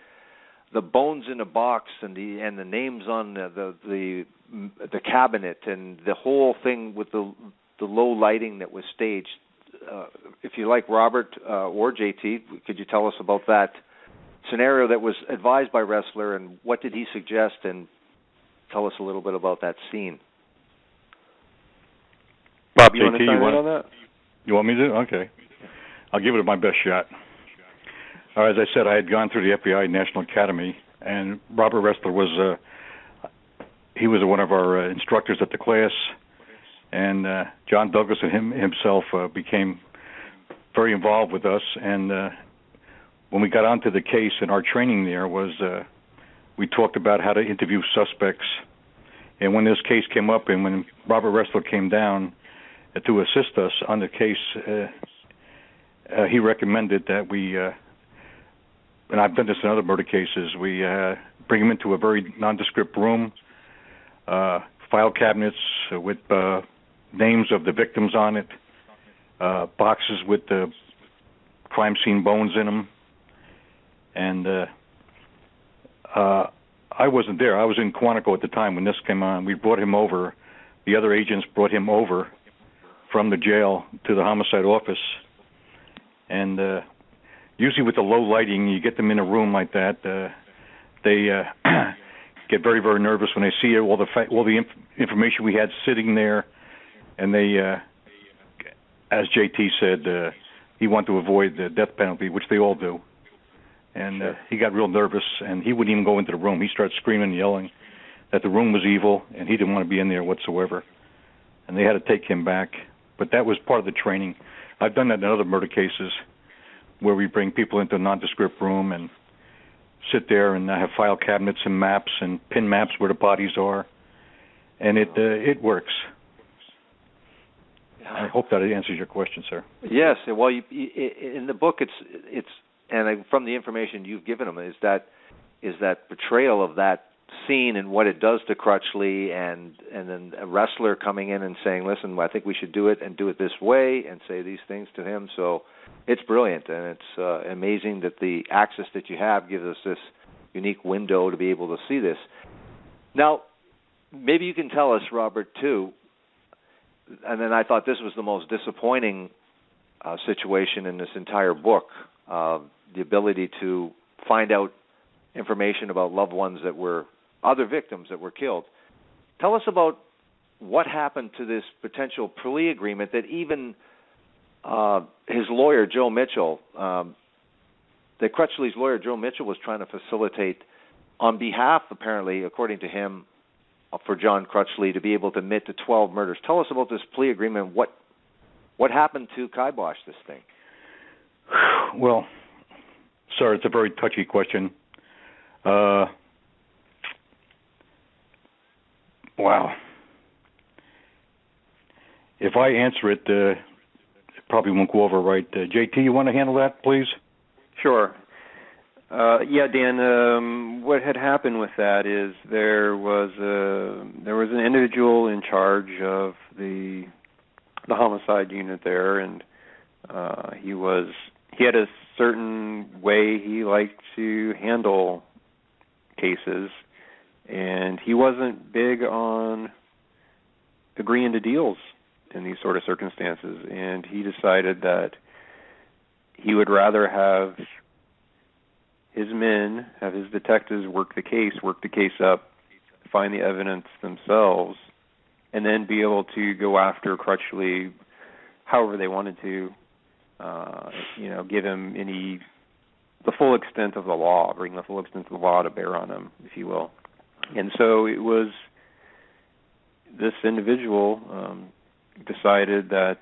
bones in a box and the names on the cabinet and the whole thing with the low lighting that was staged. If you like, Robert or JT, could you tell us about that scenario that was advised by Ressler, and what did he suggest, and tell us a little bit about that scene? Bob, you want to chime in on that? You want me to? Okay. I'll give it my best shot. As I said, I had gone through the FBI National Academy, and Robert Ressler was he was one of our instructors at the class, and John Douglas and himself became very involved with us. And when we got onto the case, and our training there was we talked about how to interview suspects. And when this case came up, and when Robert Ressler came down to assist us on the case, he recommended that we, and I've done this in other murder cases, we bring him into a very nondescript room. file cabinets with names of the victims on it, boxes with the crime scene bones in them. And I wasn't there. I was in Quantico at the time when this came on. We brought him over. The other agents brought him over from the jail to the homicide office. And usually with the low lighting, you get them in a room like that, they get very, very nervous when they see all the information we had sitting there. And they, as JT said, he wanted to avoid the death penalty, which they all do. And he got real nervous, and he wouldn't even go into the room. He started screaming and yelling that the room was evil, and he didn't want to be in there whatsoever. And they had to take him back. But that was part of the training. I've done that in other murder cases where we bring people into a nondescript room and sit there and have file cabinets and maps and pin maps where the bodies are. And it works. I hope that answers your question, sir. Yes. Well, in the book, it's and from the information you've given them, is that portrayal of that scene and what it does to Crutchley, and then a wrestler coming in and saying, "Listen, I think we should do it and do it this way," and say these things to him. So it's brilliant, and it's amazing that the access that you have gives us this unique window to be able to see this. Now, maybe you can tell us, Robert, too. And then I thought this was the most disappointing situation in this entire book, the ability to find out information about loved ones that were other victims that were killed. Tell us about what happened to this potential plea agreement that even his lawyer, Joe Mitchell, that Crutchley's lawyer, Joe Mitchell, was trying to facilitate on behalf, apparently, according to him, for John Crutchley to be able to admit to 12 murders. Tell us about this plea agreement. What happened to kibosh this thing? Well, sir, it's a very touchy question. Wow. If I answer it, it probably won't go over right. JT, you want to handle that, please? Sure. Yeah, Dan. What had happened with that is there was an individual in charge of the homicide unit there, and he had a certain way he liked to handle cases, and he wasn't big on agreeing to deals in these sort of circumstances, and he decided that he would rather have his men, have his detectives work the case up, find the evidence themselves, and then be able to go after Crutchley however they wanted to, give him the full extent of the law, bring the full extent of the law to bear on him, if you will. And so it was this individual decided that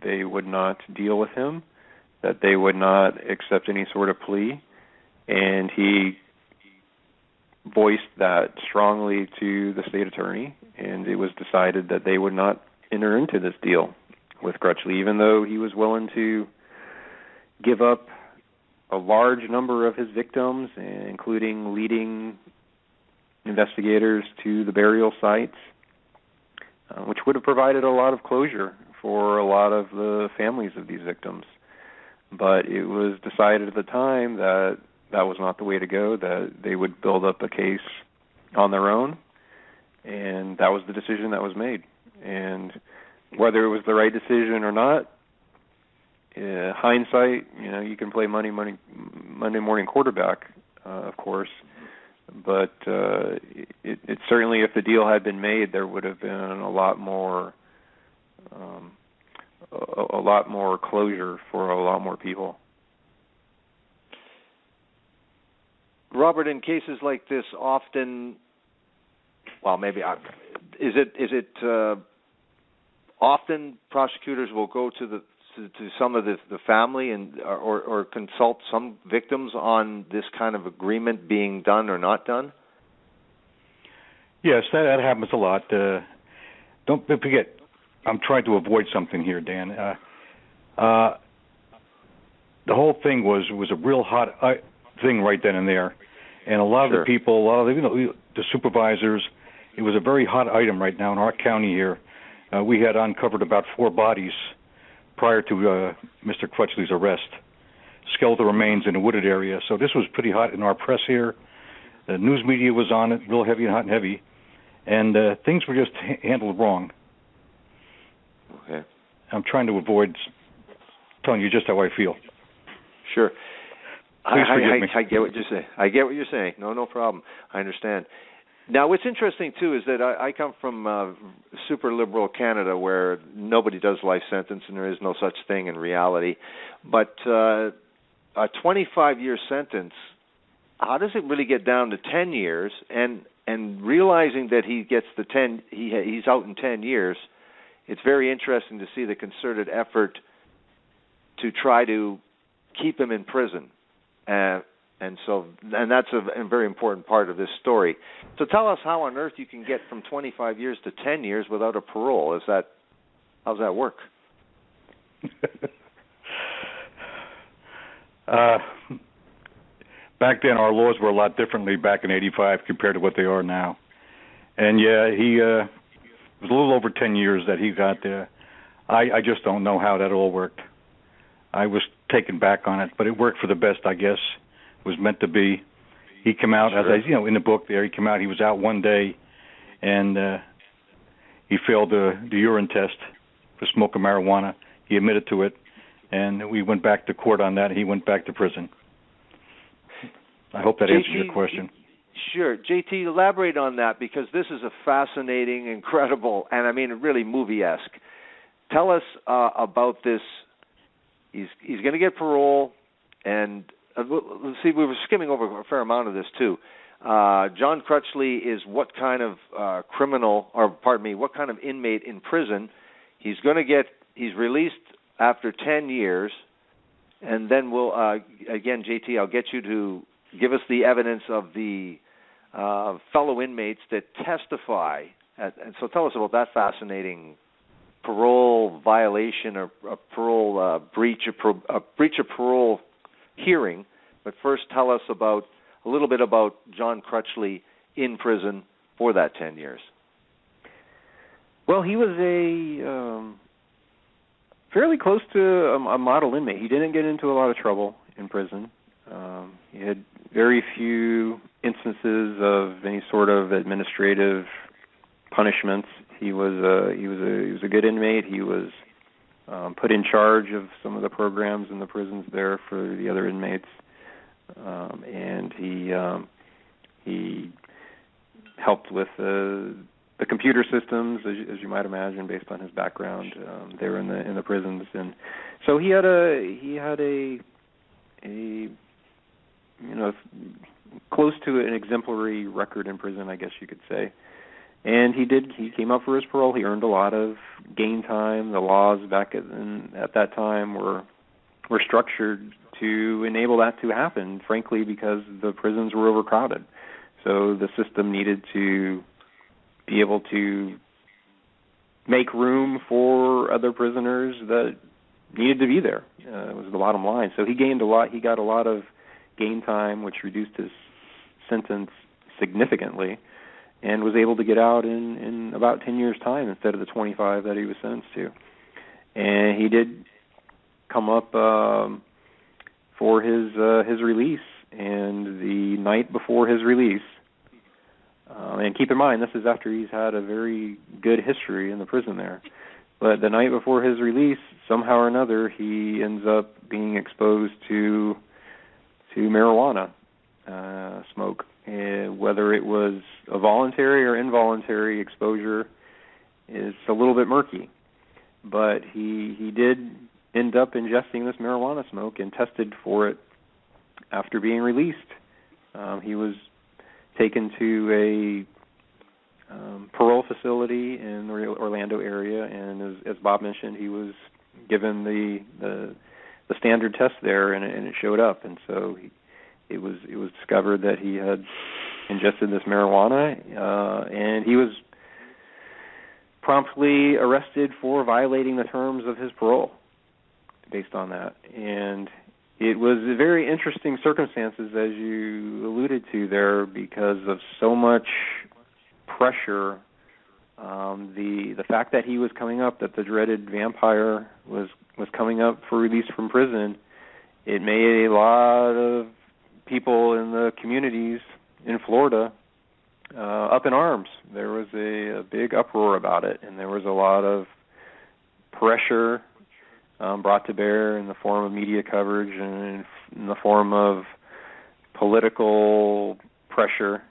they would not deal with him, that they would not accept any sort of plea, and he voiced that strongly to the state attorney, and it was decided that they would not enter into this deal with Crutchley, even though he was willing to give up a large number of his victims, including leading investigators to the burial sites, which would have provided a lot of closure for a lot of the families of these victims. But it was decided at the time that that was not the way to go, that they would build up a case on their own, and that was the decision that was made. And whether it was the right decision or not, hindsight, you can play Monday morning quarterback, of course, but it certainly, if the deal had been made, there would have been a lot more closure for a lot more people. Robert, in cases like this, often, is it often prosecutors will go to some of the family and or consult some victims on this kind of agreement being done or not done? Yes, that happens a lot. Don't forget, I'm trying to avoid something here, Dan. The whole thing was a real hot thing right then and there, and a lot of the people, the supervisors, it was a very hot item right now in our county here. We had uncovered about 4 bodies prior to Mr. Crutchley's arrest. Skeletal remains in a wooded area. So this was pretty hot in our press here. The news media was on it, real heavy and hot and heavy. And things were just handled wrong. Okay. I'm trying to avoid telling you just how I feel. Sure. Please forgive me. I get what you're saying. I get what you're saying. No problem. I understand. Now, what's interesting, too, is that I come from super liberal Canada where nobody does life sentence and there is no such thing in reality. But a 25-year sentence, how does it really get down to 10 years? And realizing that he gets the 10, he's out in 10 years, it's very interesting to see the concerted effort to try to keep him in prison. And that's a very important part of this story. So tell us how on earth you can get from 25 years to 10 years without a parole. How's that work? Back then, our laws were a lot differently back in '85 compared to what they are now. And yeah, he it was a little over 10 years that he got there. I just don't know how that all worked. I was taken back on it, but it worked for the best, I guess. It was meant to be. He came out, sure. as in the book there, he came out, he was out one day, and he failed the urine test for smoking marijuana. He admitted to it, and we went back to court on that, and he went back to prison. I hope that answers your question. Sure. J.T., elaborate on that, because this is a fascinating, incredible, and I mean really movie-esque. Tell us about this. He's going to get parole, and let's see, we were skimming over a fair amount of this too. John Crutchley is what kind of what kind of inmate in prison? He's released after 10 years, and then we'll again, JT, I'll get you to give us the evidence of the fellow inmates that testify. And so tell us about that fascinating parole violation or a parole breach of parole hearing. But first, tell us a little bit about John Crutchley in prison for that 10 years. Well, he was fairly close to a model inmate. He didn't get into a lot of trouble in prison. He had very few instances of any sort of administrative punishments. He was a good inmate. He was put in charge of some of the programs in the prisons there for the other inmates, and he helped with the computer systems, as you might imagine, based on his background there in the prisons. And so he had a close to an exemplary record in prison, I guess you could say. And he came up for his parole. He earned a lot of gain time. The laws back at that time were structured to enable that to happen, frankly, because the prisons were overcrowded. So the system needed to be able to make room for other prisoners that needed to be there. It was the bottom line. So he gained a lot. He got a lot of gain time, which reduced his sentence significantly, and was able to get out in about 10 years' time instead of the 25 that he was sentenced to. And he did come up for his release, and the night before his release, and keep in mind, this is after he's had a very good history in the prison there, but the night before his release, somehow or another, he ends up being exposed to marijuana smoke. Whether it was a voluntary or involuntary exposure is a little bit murky. But he did end up ingesting this marijuana smoke and tested for it after being released. He was taken to a parole facility in the Orlando area, and as Bob mentioned, he was given the standard test there, and it showed up. And so it was discovered that he had ingested this marijuana, and he was promptly arrested for violating the terms of his parole based on that. And it was very interesting circumstances, as you alluded to there, because of so much pressure, the fact that he was coming up, that the dreaded vampire was coming up for release from prison, it made a lot of people in the communities in Florida up in arms. There was a big uproar about it, and there was a lot of pressure brought to bear in the form of media coverage and in the form of political pressure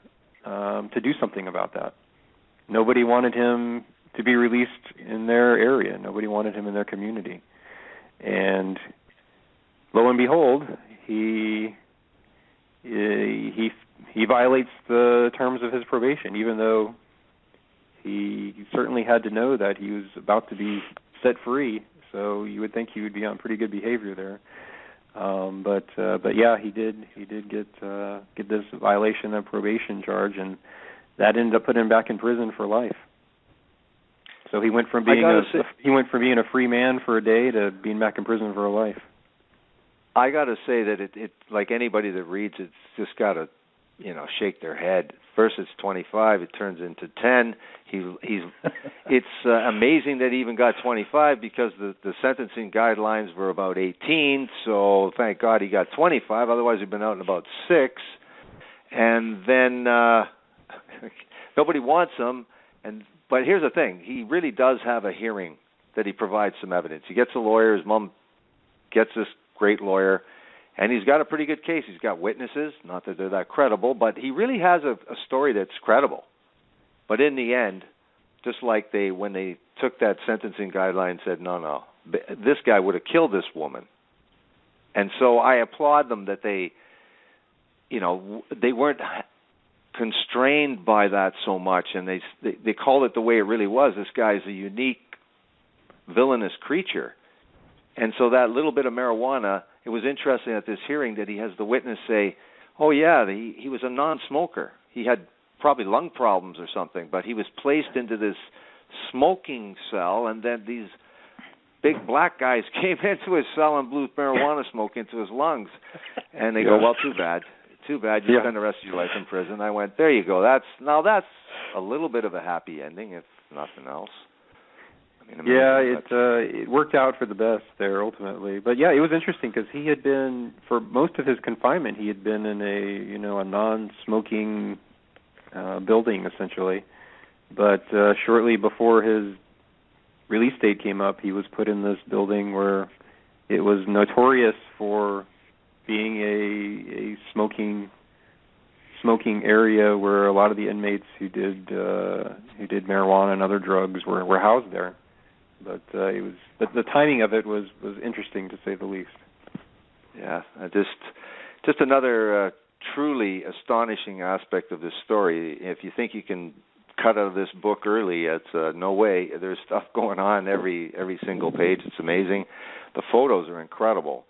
to do something about that. Nobody wanted him to be released in their area. Nobody wanted him in their community. And lo and behold, he violates the terms of his probation, even though he certainly had to know that he was about to be set free. So you would think he would be on pretty good behavior there. But yeah, he did get this violation of probation charge, and that ended up putting him back in prison for life. So he went from being a free man for a day to being back in prison for a life. I got to say that it like anybody that reads it's just got to shake their head. First it's 25, it turns into 10. It's amazing that he even got 25 because the sentencing guidelines were about 18. So thank God he got 25. Otherwise he'd been out in about 6. And then nobody wants him. But here's the thing: he really does have a hearing that he provides some evidence. He gets a lawyer. His mom gets this great lawyer. And he's got a pretty good case. He's got witnesses, not that they're that credible, but he really has a story that's credible. But in the end, just like when they took that sentencing guideline and said, no, this guy would have killed this woman. And so I applaud them that they weren't constrained by that so much, and they called it the way it really was. This guy's a unique, villainous creature. And so that little bit of marijuana, it was interesting at this hearing that he has the witness say, oh, yeah, he was a non-smoker. He had probably lung problems or something, but he was placed into this smoking cell, and then these big black guys came into his cell and blew marijuana smoke into his lungs. And they go, well, too bad. You spend the rest of your life in prison. I went, there you go. That's a little bit of a happy ending, if nothing else. It worked out for the best there ultimately. But yeah, it was interesting because he had been, for most of his confinement, he had been in a non-smoking building essentially. But shortly before his release date came up, he was put in this building where it was notorious for being a smoking area, where a lot of the inmates who did marijuana and other drugs were housed there. But the timing of it was interesting, to say the least. Yeah, just another truly astonishing aspect of this story. If you think you can cut out of this book early, it's no way. There's stuff going on every single page. It's amazing. The photos are incredible,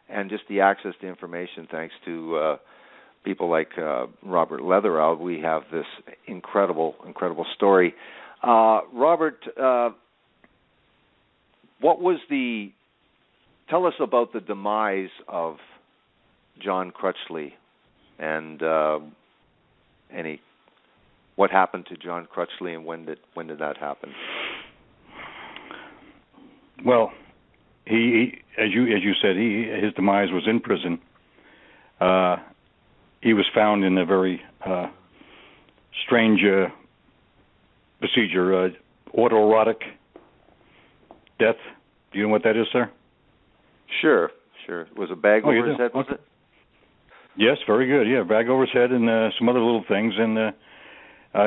and just the access to information, thanks to people like Robert Leatherow, we have this incredible story. Robert, tell us about the demise of John Crutchley and what happened to John Crutchley, and when did that happen? Well, he as you said, his demise was in prison. He was found in a very strange procedure, autoerotic death. Do you know what that is, sir? Sure. It was a bag over his head, was it? Yes, very good. Yeah, bag over his head and some other little things, and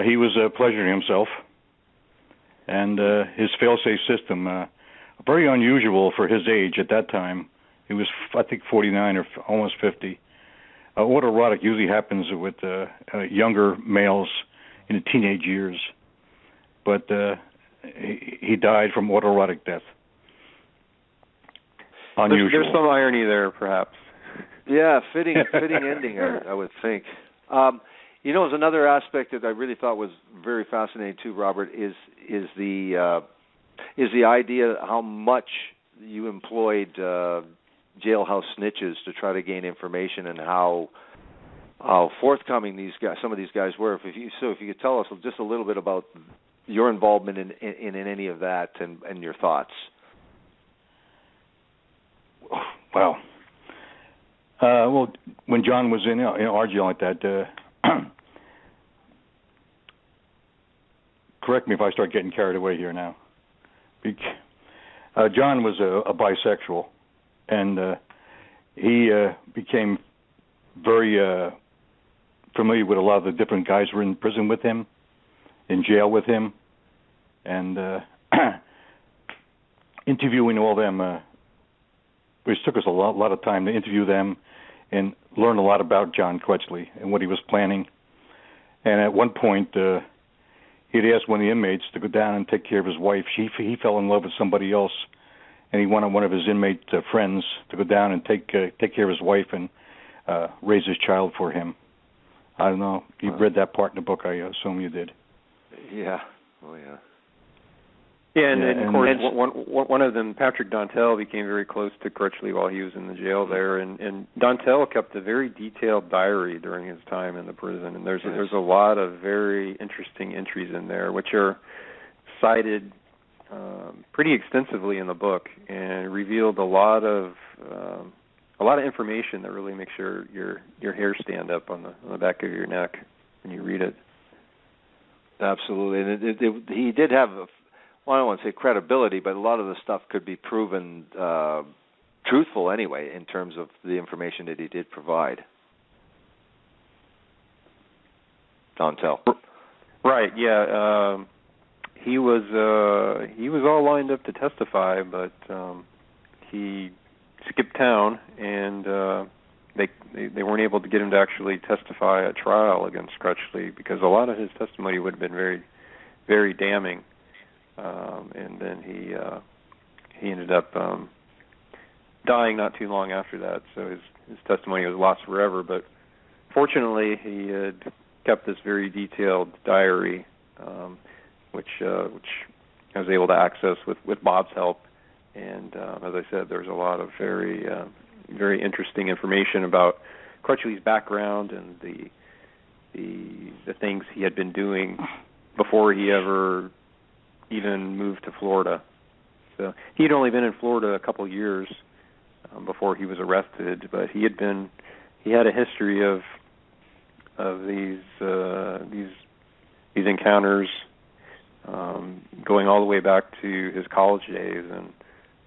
he was pleasuring himself. And his fail-safe system, very unusual for his age at that time. He was, I think, 49 or almost 50. Autoerotic usually happens with younger males in the teenage years, but he died from autoerotic death. Unusual. There's some irony there, perhaps. Yeah, fitting ending, I would think. There's another aspect that I really thought was very fascinating too, Robert, is the idea how much you employed jailhouse snitches to try to gain information, and how how forthcoming some of these guys were. If you could tell us just a little bit about your involvement in any of that and your thoughts. Well, when John was in our jail like that, correct me if I start getting carried away here now. John was a bisexual, and he became very familiar with a lot of the different guys who were in prison with him, in jail with him, and interviewing all them, which took us a lot of time to interview them and learn a lot about John Crutchley and what he was planning. And at one point, he'd asked one of the inmates to go down and take care of his wife. He fell in love with somebody else, and he wanted one of his inmate friends to go down and take care of his wife and raise his child for him. I don't know. You read that part in the book, I assume you did. Yeah. Oh, yeah. Yeah, and of course, one of them, Patrick Dontel, became very close to Crutchley while he was in the jail there, and Dontel kept a very detailed diary during his time in the prison, and there's a lot of very interesting entries in there, which are cited pretty extensively in the book, and revealed a lot of information that really makes your hair stand up on the back of your neck when you read it. Absolutely, and he did have, I don't want to say credibility, but a lot of the stuff could be proven truthful anyway in terms of the information that he did provide. Dontel. Right. Yeah. He was all lined up to testify, but he skipped town, and they weren't able to get him to actually testify at trial against Crutchley because a lot of his testimony would have been very, very damning. And then he ended up dying not too long after that, so his testimony was lost forever. But fortunately, he had kept this very detailed diary, which I was able to access with Bob's help. And as I said, there's a lot of very very interesting information about Crutchley's background and the things he had been doing before he ever even moved to Florida. So he had only been in Florida a couple years before he was arrested, but he had a history of these encounters going all the way back to his college days, and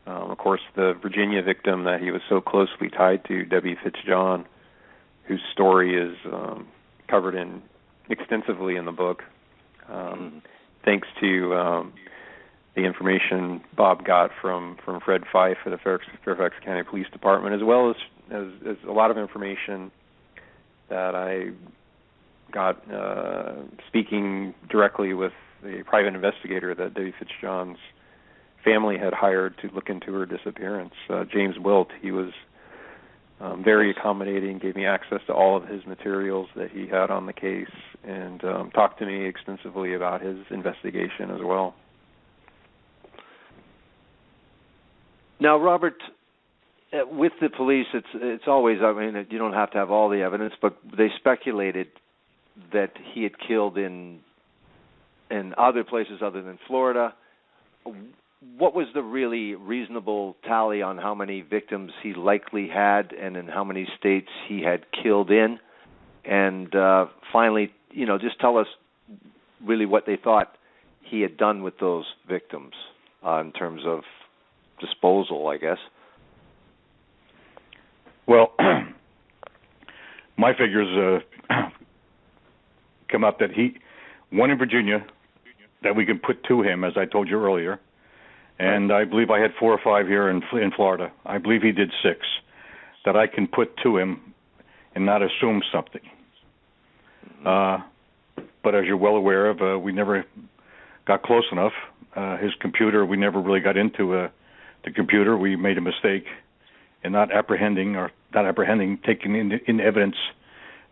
of course the Virginia victim that he was so closely tied to, Debbie Fitzjohn, whose story is covered extensively in the book. Thanks to the information Bob got from Fred Fife at the Fairfax County Police Department, as well as a lot of information that I got speaking directly with the private investigator that Debbie Fitzjohn's family had hired to look into her disappearance, James Wilt. He was very accommodating, gave me access to all of his materials that he had on the case, and talked to me extensively about his investigation as well. Now, Robert, with the police, it's always, I mean, you don't have to have all the evidence, but they speculated that he had killed in other places other than Florida. What was the really reasonable tally on how many victims he likely had and in how many states he had killed in? And finally, just tell us really what they thought he had done with those victims in terms of disposal, I guess. Well, my figures come up that one in Virginia that we could put to him, as I told you earlier, and I believe I had 4 or 5 here in Florida. I believe he did 6 that I can put to him and not assume something. But as you're well aware of, we never got close enough. His computer, we never really got into the computer. We made a mistake in not apprehending, taking in evidence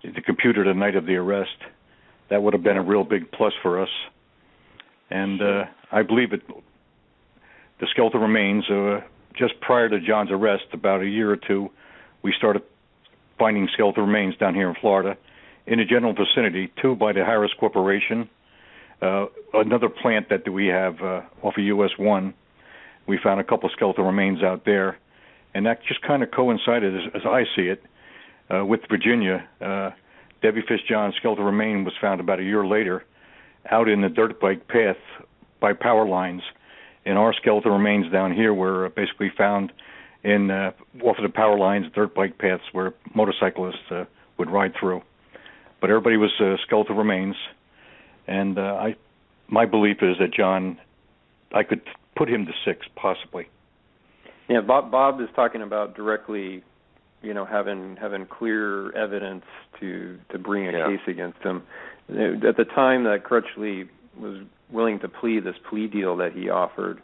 the computer the night of the arrest. That would have been a real big plus for us. And I believe the skeletal remains, just prior to John's arrest, about a year or two, we started finding skeletal remains down here in Florida. in the general vicinity, 2 by the Harris Corporation, another plant that we have off of US 1. We found a couple skeletal remains out there, and that just kind of coincided, as I see it, with Virginia. Debbie Fish-John's skeletal remain was found about a year later out in the dirt bike path by power lines, and our skeletal remains down here were basically found in off of the power lines, dirt bike paths where motorcyclists would ride through. But everybody was skeletal remains, and my belief is that John, I could put him to 6 possibly. Yeah, Bob is talking about directly, having clear evidence to bring a case against him. At the time that Crutchley was willing to plead this plea deal that he offered,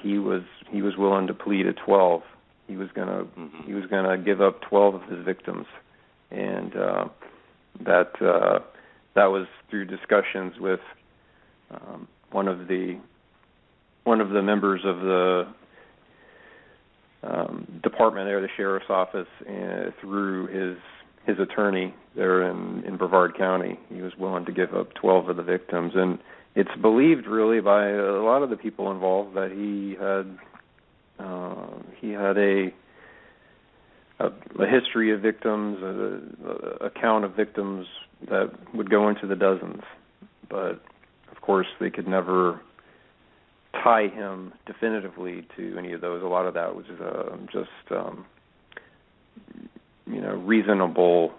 he was willing to plead at 12. He was gonna give up 12 of his victims, and that was through discussions with one of the members of the department there, the sheriff's office, through his attorney there in Brevard County. He was willing to give up 12 of the victims, and it's believed really by a lot of the people involved that he had a history of victims, a count of victims that would go into the dozens. But of course, they could never tie him definitively to any of those. A lot of that was just reasonable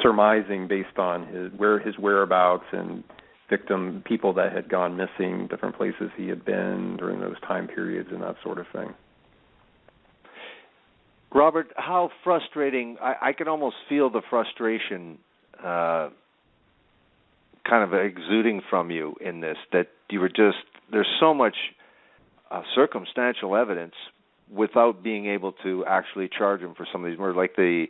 surmising based on his whereabouts and people that had gone missing, different places he had been during those time periods, and that sort of thing. Robert, how frustrating! I can almost feel the frustration kind of exuding from you in this, that you were just, there's so much circumstantial evidence without being able to actually charge him for some of these murders, like the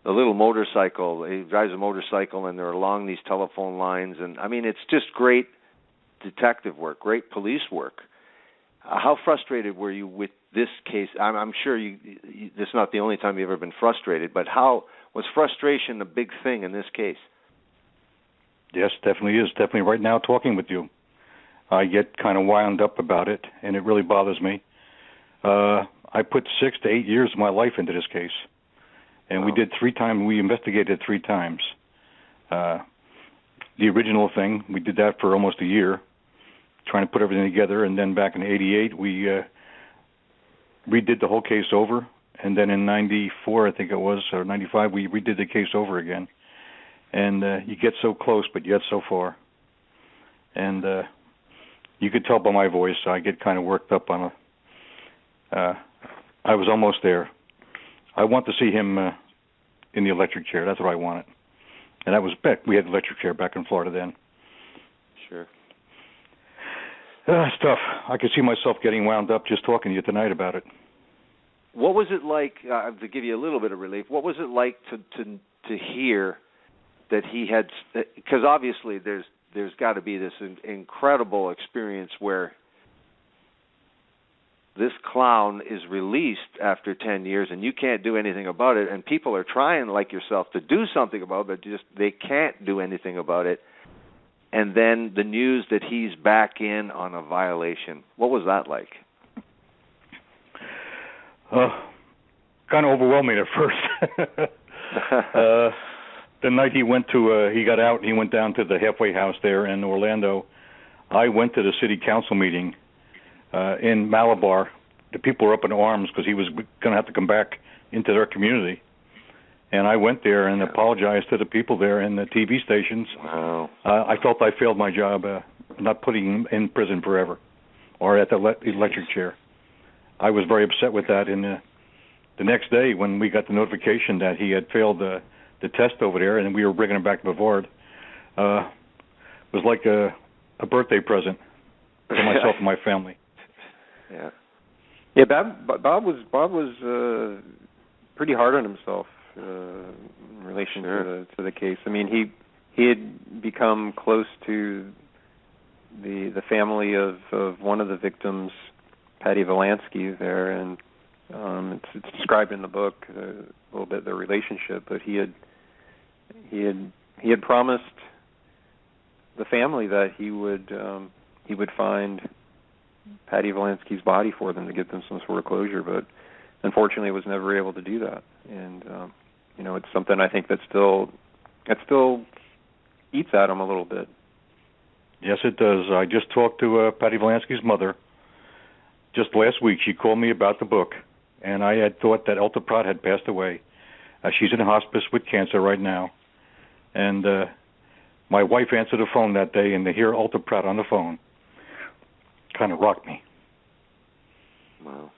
little motorcycle. He drives a motorcycle and they're along these telephone lines, and I mean, it's just great detective work, great police work. How frustrated were you with this case? I'm sure this is not the only time you've ever been frustrated, but how was frustration a big thing in this case? Yes, definitely is. Definitely right now talking with you, I get kind of wound up about it, and it really bothers me. I put 6 to 8 years of my life into this case, and we did 3 times. We investigated 3 times. The original thing, we did that for almost a year, trying to put everything together, and then back in '88, we redid the whole case over, and then in '94, I think it was, or '95, we redid the case over again. And you get so close, but yet so far. And you could tell by my voice, I get kind of worked up on I was almost there. I want to see him in the electric chair. That's what I wanted. And that was back. We had the electric chair back in Florida then. Sure. It's tough. I could see myself getting wound up just talking to you tonight about it. What was it like, to give you a little bit of relief, what was it like to hear that he had, because obviously there's got to be this incredible experience where this clown is released after 10 years and you can't do anything about it, and people are trying, like yourself, to do something about it, but just they can't do anything about it. And then the news that he's back in on a violation. What was that like? Kind of overwhelming at first. The night he got out and he went down to the halfway house there in Orlando, I went to the city council meeting in Malabar. The people were up in arms because he was going to have to come back into their community. And I went there and apologized to the people there and the TV stations. Wow. I felt I failed my job, not putting him in prison forever or at the electric chair. I was very upset with that. And the next day when we got the notification that he had failed the test over there and we were bringing him back to Brevard, was like a birthday present for myself and my family. Yeah. Yeah, Bob was pretty hard on himself in relation to the case. I mean, he had become close to the family of one of the victims, Patty Valansky, there, and It's described in the book a little bit, their relationship, but he had promised the family that he would find Patty Volansky's body for them to give them some sort of closure, but unfortunately was never able to do that. And it's something I think that still eats at him a little bit. Yes, it does. I just talked to Patty Volansky's mother just last week. She called me about the book, and I had thought that Elta Pratt had passed away. She's in hospice with cancer right now. And my wife answered the phone that day, and to hear Elta Pratt on the phone kind of rocked me. Wow.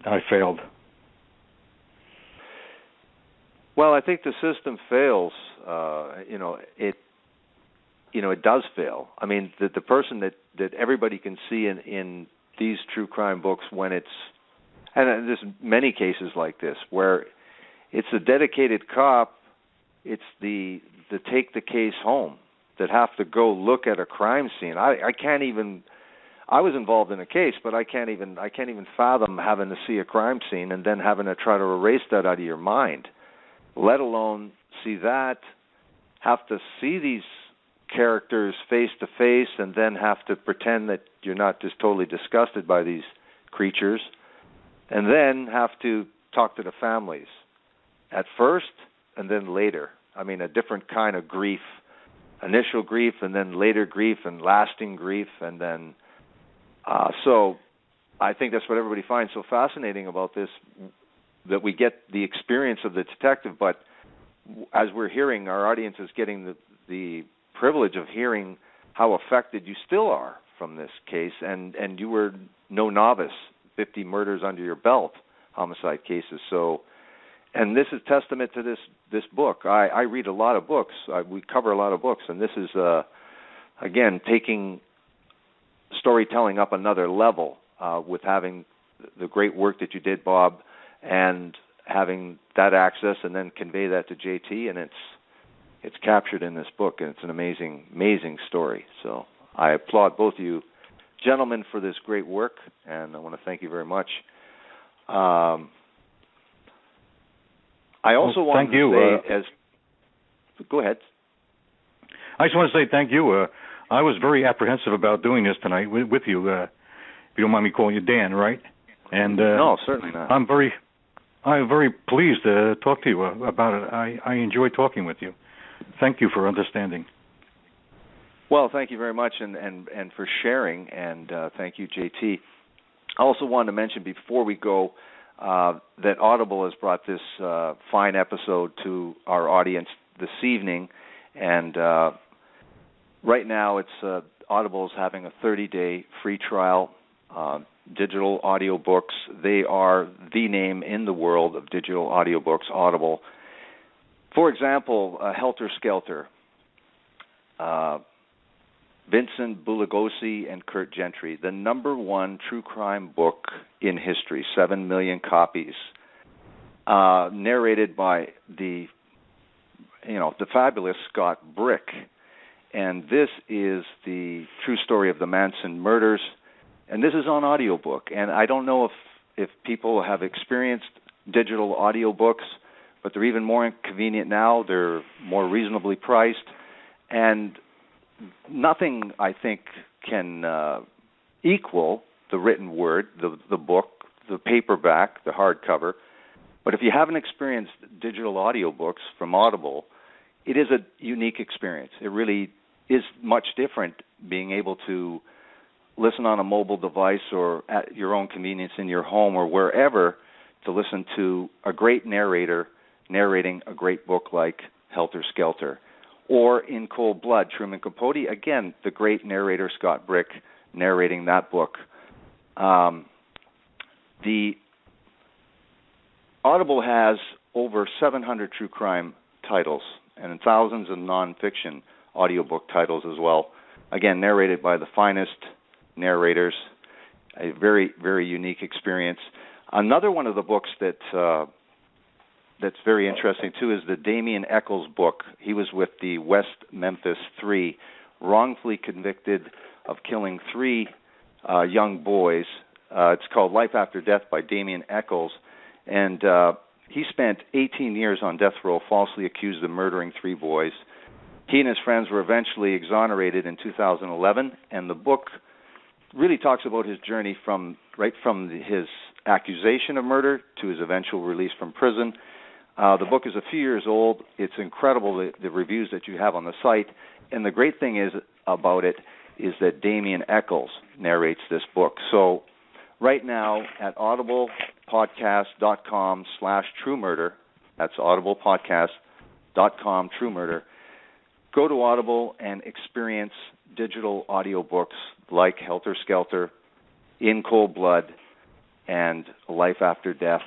I failed. Well, I think the system fails. It does fail. I mean, the person that everybody can see in these true crime books, when it's, and there's many cases like this where it's a dedicated cop, it's the take the case home that have to go look at a crime scene. I can't even. I was involved in a case, but I can't even fathom having to see a crime scene and then having to try to erase that out of your mind, let alone see that, have to see these characters face to face and then have to pretend that you're not just totally disgusted by these creatures, and then have to talk to the families at first and then later. I mean, a different kind of grief, initial grief and then later grief and lasting grief, and then so I think that's what everybody finds so fascinating about this, that we get the experience of the detective, but as we're hearing, our audience is getting the privilege of hearing how affected you still are from this case, and you were no novice, 50 murders under your belt, homicide cases. So, and this is testament to this book. I read a lot of books. We cover a lot of books, and this is, again, taking storytelling up another level with having the great work that you did, Bob, and having that access and then convey that to JT, and it's captured in this book, and it's an amazing story. So I applaud both of you gentlemen for this great work, and I want to thank you very much. I also want to say, go ahead. I just want to say thank you. I was very apprehensive about doing this tonight with you. If you don't mind me calling you Dan, right? And no, certainly not. I'm very pleased to talk to you about it. I enjoy talking with you. Thank you for understanding. Well, thank you very much, and for sharing, and thank you, JT. I also wanted to mention before we go that Audible has brought this fine episode to our audience this evening, and right now it's Audible is having a 30-day free trial. Digital audiobooks, they are the name in the world of digital audiobooks, Audible. For example, Helter Skelter, Vincent Bugliosi and Kurt Gentry, the #1 true crime book in history, 7 million copies, narrated by the fabulous Scott Brick. And this is the true story of the Manson murders, and this is on audiobook. And I don't know if people have experienced digital audiobooks, but they're even more convenient now. They're more reasonably priced, and nothing, I think, can equal the written word, the book, the paperback, the hardcover. But if you haven't experienced digital audiobooks from Audible, it is a unique experience. It really is much different being able to listen on a mobile device or at your own convenience in your home or wherever, to listen to a great narrator narrating a great book like Helter Skelter. Or In Cold Blood, Truman Capote, again, the great narrator Scott Brick narrating that book. The Audible has over 700 true crime titles and thousands of nonfiction audiobook titles as well. Again, narrated by the finest narrators. A very, very unique experience. Another one of the books that's very interesting too is the Damien Echols book. He was with the West Memphis Three, wrongfully convicted of killing 3 young boys It's called Life After Death by Damien Echols. And he spent 18 years on death row, falsely accused of murdering 3 boys. He and his friends were eventually exonerated in 2011, and the book really talks about his journey from his accusation of murder to his eventual release from prison. The book is a few years old. It's incredible, the reviews that you have on the site. And the great thing is about it is that Damien Echols narrates this book. So right now at audiblepodcast.com/truemurder, that's audiblepodcast.com/truemurder, go to Audible and experience digital audiobooks like Helter Skelter, In Cold Blood, and Life After Death,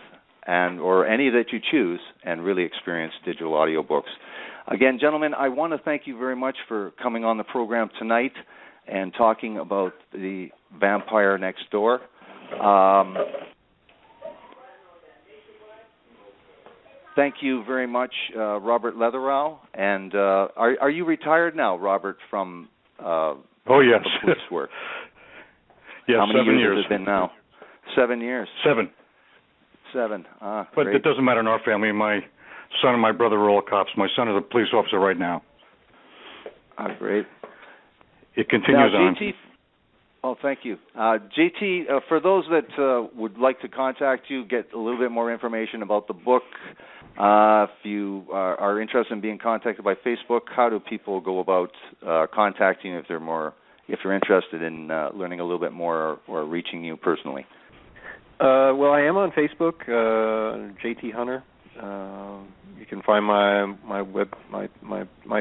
or any that you choose, and really experience digital audiobooks. Again, gentlemen, I want to thank you very much for coming on the program tonight and talking about the Vampire Next Door. Thank you very much, Robert Leatherow. And are you retired now, Robert, from oh, yes. the police work? Yes, how many 7 years has it been now? 7 years. 7. 7. But great. It doesn't matter in our family. My son and my brother are all cops. My son is a police officer right now. Great. It continues now, on. J.T., thank you. J.T., for those that would like to contact you, get a little bit more information about the book, if you are interested in being contacted by Facebook, how do people go about contacting you if you're interested in learning a little bit more or reaching you personally? Well, I am on Facebook, J.T.Hunter. You can find my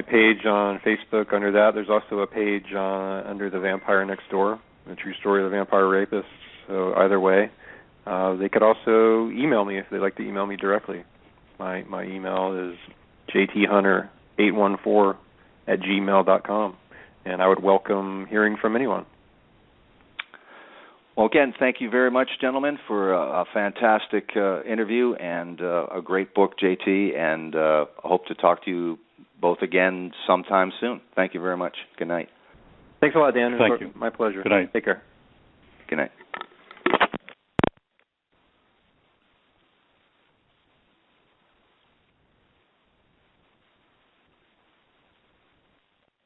page on Facebook under that. There's also a page under the Vampire Next Door, the true story of the Vampire Rapist. So either way, they could also email me if they'd like to email me directly. My email is jthunter814@gmail.com, and I would welcome hearing from anyone. Well, again, thank you very much, gentlemen, for a fantastic interview and a great book, JT, and I hope to talk to you both again sometime soon. Thank you very much. Good night. Thanks a lot, Dan. Thank you. My pleasure. Good night. Take care. Good night.